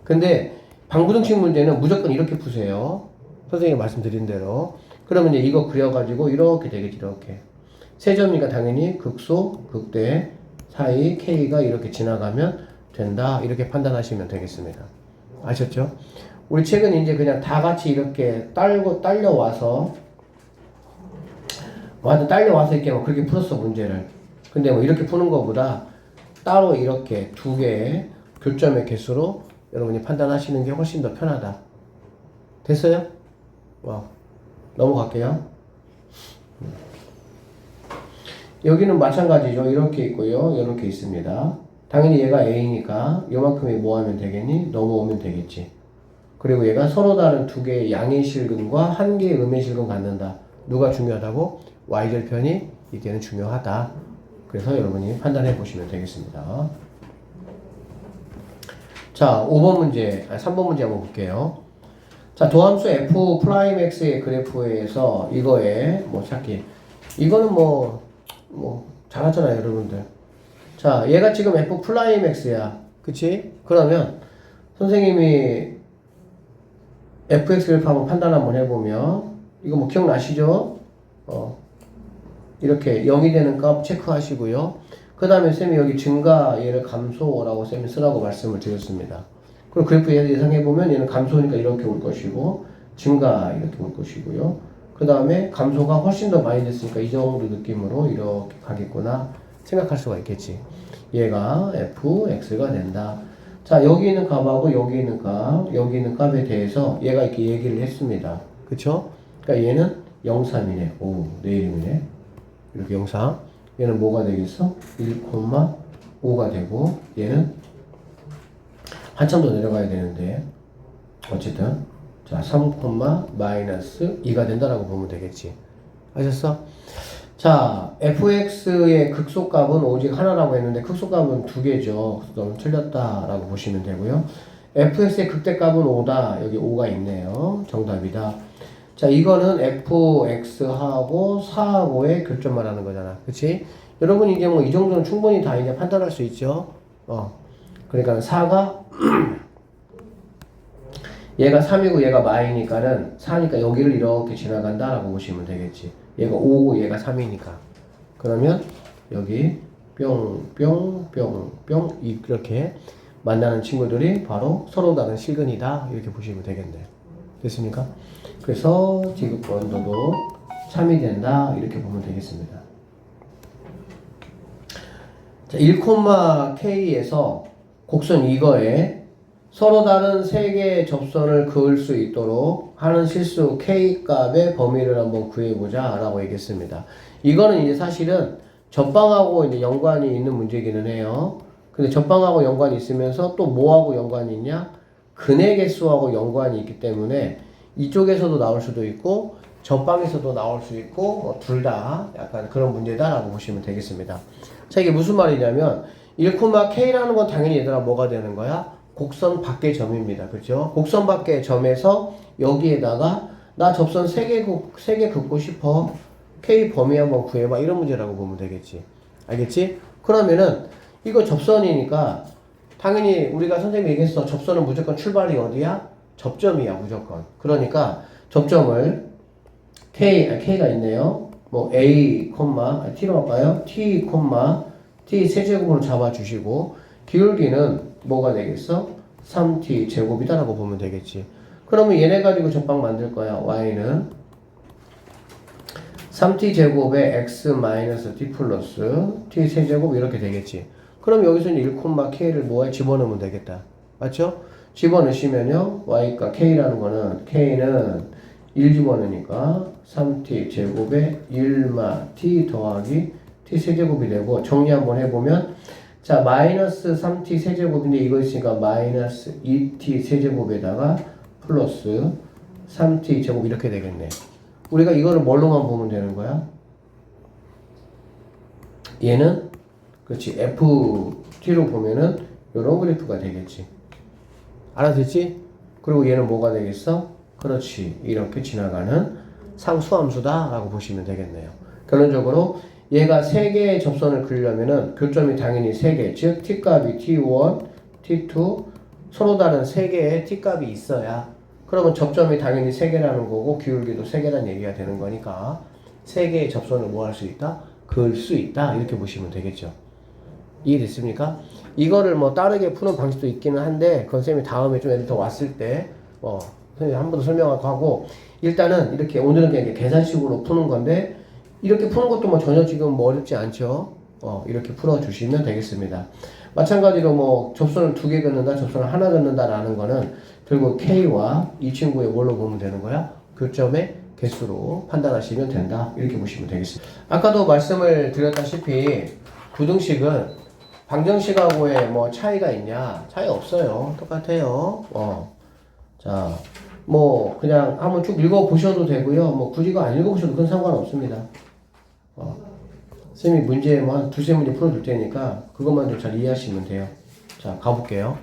근데 방부등식 문제는 무조건 이렇게 푸세요. 선생님이 말씀드린 대로. 그러면 이제 이거 그려가지고 이렇게 되겠지, 이렇게. 세 점이니까 당연히 극소, 극대 사이 K가 이렇게 지나가면 된다. 이렇게 판단하시면 되겠습니다. 아셨죠? 우리 책은 이제 그냥 다 같이 이렇게 딸려와서 이렇게 뭐 그렇게 풀었어, 문제를. 근데 뭐 이렇게 푸는 것보다 따로 이렇게 두 개의 교점의 개수로 여러분이 판단하시는 게 훨씬 더 편하다. 됐어요? 넘어갈게요. 여기는 마찬가지죠. 이렇게 있고요. 이렇게 있습니다. 당연히 얘가 A니까 요만큼이 뭐 하면 되겠니? 넘어오면 되겠지. 그리고 얘가 서로 다른 두 개의 양의 실근과 한 개의 음의 실근 갖는다. 누가 중요하다고? Y절편이 이때는 중요하다. 그래서 여러분이 판단해 보시면 되겠습니다. 자, 5번 문제, 3번 문제 한번 볼게요. 자, 도함수 f 프라임 x의 그래프에서 이거에 뭐 찾기. 이거는 잘하잖아요, 여러분들. 자, 얘가 지금 f 프라임 x야. 그치? 그러면 선생님이 fx 그래프 한번 판단 한번 해보면 이거 뭐 기억나시죠? 이렇게 0이 되는 값 체크하시고요. 그 다음에 쌤이 여기 증가 얘를 감소라고 쌤이 쓰라고 말씀을 드렸습니다. 그리고 그래프 예상해보면 얘는 감소니까 이렇게 올 것이고 증가 이렇게 올 것이고요. 그 다음에 감소가 훨씬 더 많이 됐으니까 이 정도 느낌으로 이렇게 가겠구나 생각할 수가 있겠지. 얘가 fx가 된다. 자, 여기 있는 값하고 여기 있는 값에 대해서 얘가 이렇게 얘기를 했습니다. 그쵸? 그러니까 얘는 0,3이네. 오, 내 이름이네. 이렇게 0,3. 얘는 뭐가 되겠어? 1,5가 되고 얘는 한참 더 내려가야 되는데 어쨌든 자 3, 마이너스 2가 된다라고 보면 되겠지. 아셨어? 자, fx의 극소값은 오직 하나라고 했는데 극소값은 두 개죠. 그래서 틀렸다라고 보시면 되고요. fx의 극대값은 5다. 여기 5가 있네요. 정답이다. 자, 이거는 fx하고 4하고의 교점 말하는 거잖아. 그치? 여러분 이제 뭐 이 정도는 충분히 다 이제 판단할 수 있죠. 그러니까 4가 얘가 3이고 얘가 마이니까는 4니까 여기를 이렇게 지나간다라고 보시면 되겠지. 얘가 5고 얘가 3이니까. 그러면 여기 뿅뿅뿅뿅 이렇게 만나는 친구들이 바로 서로 다른 실근이다. 이렇게 보시면 되겠네. 됐습니까? 그래서 지급 원도도 3이 된다. 이렇게 보면 되겠습니다. 자, 1,K에서 곡선 이거에 서로 다른 세 개의 접선을 그을 수 있도록 하는 실수 K 값의 범위를 한번 구해보자 라고 얘기했습니다. 이거는 이제 사실은 접방하고 이제 연관이 있는 문제기는 해요. 근데 접방하고 연관이 있으면서 또 뭐하고 연관이 있냐? 근의 개수하고 연관이 있기 때문에 이쪽에서도 나올 수도 있고 접방에서도 나올 수 있고 둘 다 약간 그런 문제다라고 보시면 되겠습니다. 자, 이게 무슨 말이냐면 1,K라는 건 당연히 얘들아 뭐가 되는 거야? 곡선 밖의 점입니다. 그죠? 곡선 밖의 점에서 여기에다가 나 접선 3개 긋고 싶어. K 범위 한번 구해봐. 이런 문제라고 보면 되겠지. 알겠지? 그러면은 이거 접선이니까 당연히 우리가 선생님이 얘기했어. 접선은 무조건 출발이 어디야? 접점이야. 무조건. 그러니까 접점을 K가 있네요. 뭐 A, T로 할까요? T, T 세제곱으로 잡아주시고 기울기는 뭐가 되겠어? 3t 제곱이다라고 보면 되겠지. 그러면 얘네 가지고 접방 만들 거야. y는 3t제곱에 x 마이너스 t 플러스 t 세제곱 이렇게 되겠지. 그럼 여기서 이제 1,k를 뭐에 집어넣으면 되겠다. 맞죠? 집어넣으시면요. y가 k라는 거는 k는 1 집어넣으니까 3t제곱에 1마 t 더하기 t 세제곱이 되고 정리 한번 해보면 자 마이너스 3t 세제곱인데 이거 있으니까 마이너스 2t 세제곱에다가 플러스 3t 제곱 이렇게 되겠네. 우리가 이거를 뭘로만 보면 되는 거야? 얘는 그렇지 ft로 보면은 요런 그래프가 되겠지. 알아듣지? 그리고 얘는 뭐가 되겠어? 그렇지 이렇게 지나가는 상수함수다 라고 보시면 되겠네요. 결론적으로 얘가 3개의 접선을 그리려면은 교점이 당연히 3개 즉 t값이 t1, t2 서로 다른 3개의 t값이 있어야 그러면 접점이 당연히 3개라는 거고 기울기도 3개라는 얘기가 되는 거니까 3개의 접선을 뭐 할 수 있다? 그을 수 있다 이렇게 보시면 되겠죠. 이해됐습니까? 이거를 뭐 다르게 푸는 방식도 있기는 한데 그건 쌤이 다음에 좀 애들 더 왔을 때 선생님이 한 번 더 설명하고 하고 일단은 이렇게 오늘은 그냥 계산식으로 푸는 건데 이렇게 푸는 것도 뭐 전혀 지금 뭐 어렵지 않죠. 이렇게 풀어주시면 되겠습니다. 마찬가지로 뭐 접선을 2개 긋는다, 접선을 하나 긋는다라는 거는 결국 K와 이 친구의 뭘로 보면 되는 거야? 교점의 개수로 판단하시면 된다. 이렇게 보시면 되겠습니다. 아까도 말씀을 드렸다시피 부등식은 방정식하고의 뭐 차이가 있냐? 차이 없어요. 똑같아요. 자, 뭐 그냥 한번 쭉 읽어보셔도 되고요. 뭐 굳이 이거 안 읽어보셔도 그건 상관없습니다. 쌤이 문제 뭐 한 2-3문제 풀어줄 테니까 그것만 좀 잘 이해하시면 돼요. 자, 가볼게요.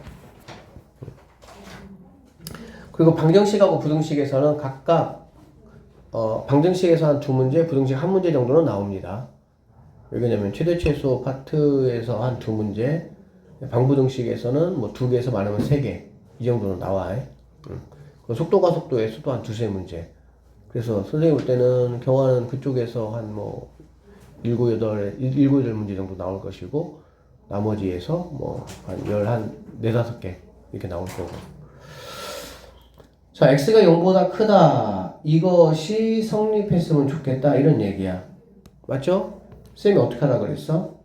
그리고 방정식하고 부등식에서는 각각 방정식에서 한 2문제, 부등식 1문제 정도는 나옵니다. 왜냐면 최대최소 파트에서 한 2문제, 방부등식에서는 뭐 2개에서 많으면 3개 이 정도는 나와요. 속도가 속도에서도 한 2-3문제. 그래서 선생님 볼 때는 경화는 그쪽에서 한 뭐 7, 8문제 정도 나올 것이고 나머지에서 뭐 한 4-5개 이렇게 나올 거고. 자, x가 0보다 크다. 이것이 성립했으면 좋겠다. 이런 얘기야. 맞죠? 쌤이 어떻게 하라 그랬어?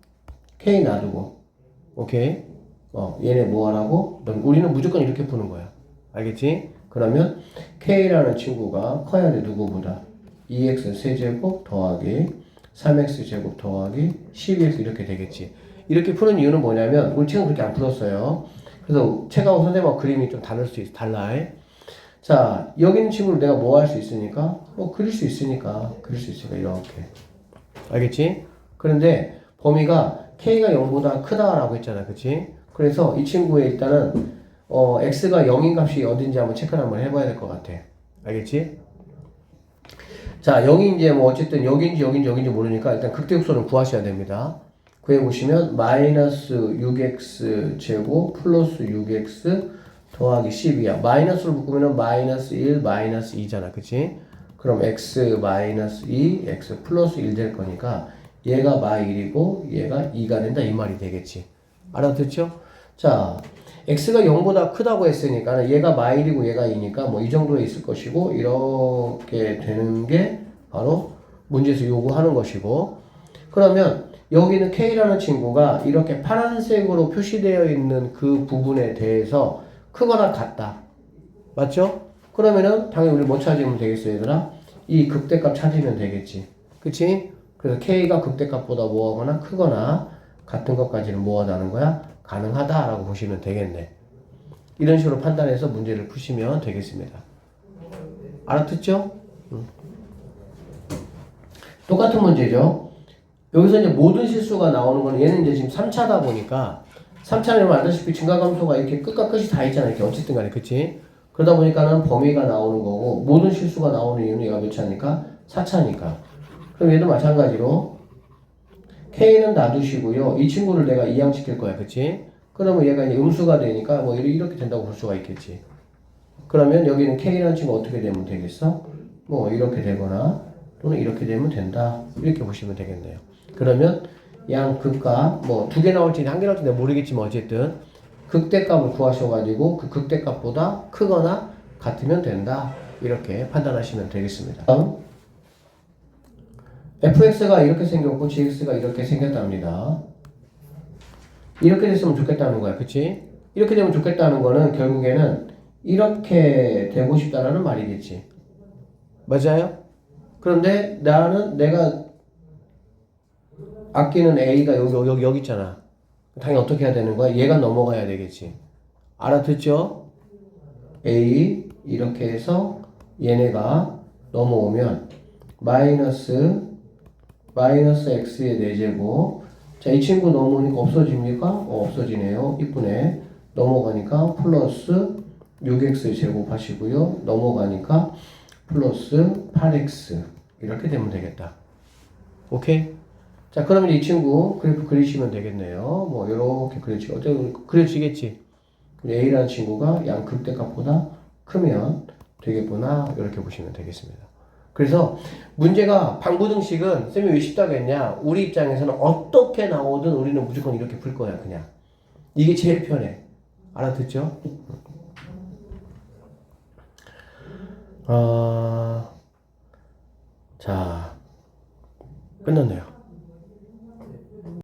k 놔두고. 오케이? 얘네 뭐 하라고? 우리는 무조건 이렇게 푸는 거야. 알겠지? 그러면 k라는 친구가 커야 돼. 누구보다? 2x 세제곱 더하기 3x 제곱 더하기 12x 이렇게 되겠지. 이렇게 푸는 이유는 뭐냐면 우리 책은 그렇게 안 풀었어요. 그래서 책하고 선생님하고 그림이 좀 달라. 자, 여기 있는 친구를 내가 뭐 할 수 있으니까? 그릴 수 있으니까 이렇게. 알겠지? 그런데 범위가 k가 0보다 크다라고 했잖아. 그치? 그래서 이 친구의 일단은 x가 0인 값이 어딘지 한번 체크를 한번 해봐야 될 것 같아. 알겠지? 자, 여기 이제 뭐 어쨌든 여기인지 모르니까 일단 극대극소는 구하셔야 됩니다. 구해보시면 마이너스 6x 제곱 플러스 6x 더하기 12야. 마이너스로 묶으면 마이너스 1, 마이너스 2잖아. 그치? 그럼 x 마이너스 2, x 플러스 1 될 거니까 얘가 마1이고 얘가 2가 된다. 이 말이 되겠지. 알아듣죠? 자, x가 0보다 크다고 했으니까 얘가 마1이고 얘가 2니까 뭐 이 정도에 있을 것이고 이렇게 되는 게 바로 문제에서 요구하는 것이고 그러면 여기는 k라는 친구가 이렇게 파란색으로 표시되어 있는 그 부분에 대해서 크거나 같다. 맞죠? 그러면은 당연히 우리 뭐 찾으면 되겠어 얘들아? 이 극대값 찾으면 되겠지. 그치? 그래서 k가 극대값보다 뭐하거나 크거나 같은 것까지는 뭐하다는 거야? 가능하다라고 보시면 되겠네. 이런 식으로 판단해서 문제를 푸시면 되겠습니다. 알아듣죠? 똑같은 문제죠. 여기서 이제 모든 실수가 나오는 거는 얘는 이제 지금 3차다 보니까 3차는 알다시피 증가감소가 이렇게 끝과 끝이 다 있잖아. 이렇게 어쨌든 간에 그치? 그러다 보니까는 범위가 나오는 거고 모든 실수가 나오는 이유는 얘가 몇 차니까? 4차니까. 그럼 얘도 마찬가지로 k는 놔두시고요. 이 친구를 내가 이항시킬 거야. 그치? 그러면 얘가 이제 음수가 되니까 뭐 이렇게 된다고 볼 수가 있겠지. 그러면 여기는 k라는 친구 어떻게 되면 되겠어? 뭐 이렇게 되거나 또는 이렇게 되면 된다. 이렇게 보시면 되겠네요. 그러면 양 극값 뭐 2개 나올지 1개 나올지 내가 모르겠지만 어쨌든 극대값을 구하셔가지고 그 극대값보다 크거나 같으면 된다. 이렇게 판단하시면 되겠습니다. 다음 fx가 이렇게 생겼고 gx가 이렇게 생겼답니다. 이렇게 됐으면 좋겠다는 거야. 그치? 이렇게 되면 좋겠다는 거는 결국에는 이렇게 되고 싶다라는 말이겠지. 맞아요? 그런데 내가 아끼는 a가 여기 있잖아. 당연히 어떻게 해야 되는 거야? 얘가 넘어가야 되겠지. 알아듣죠? a 이렇게 해서 얘네가 넘어오면 마이너스 x의 4제곱. 자, 이 친구 넘어오니까 없어집니까? 없어지네요. 이쁘네. 넘어가니까 플러스 6x 제곱하시고요. 넘어가니까 플러스 8x. 이렇게 되면 되겠다. 오케이? 자, 그러면 이 친구 그래프 그리시면 되겠네요. 뭐, 요렇게 그려지겠지? A라는 친구가 양 극대값보다 크면 되겠구나. 이렇게 보시면 되겠습니다. 그래서 문제가 방부등식은 쌤이 왜 쉽다고 했냐? 우리 입장에서는 어떻게 나오든 우리는 무조건 이렇게 풀 거야, 그냥. 이게 제일 편해. 알아듣죠? 자, 끝났네요.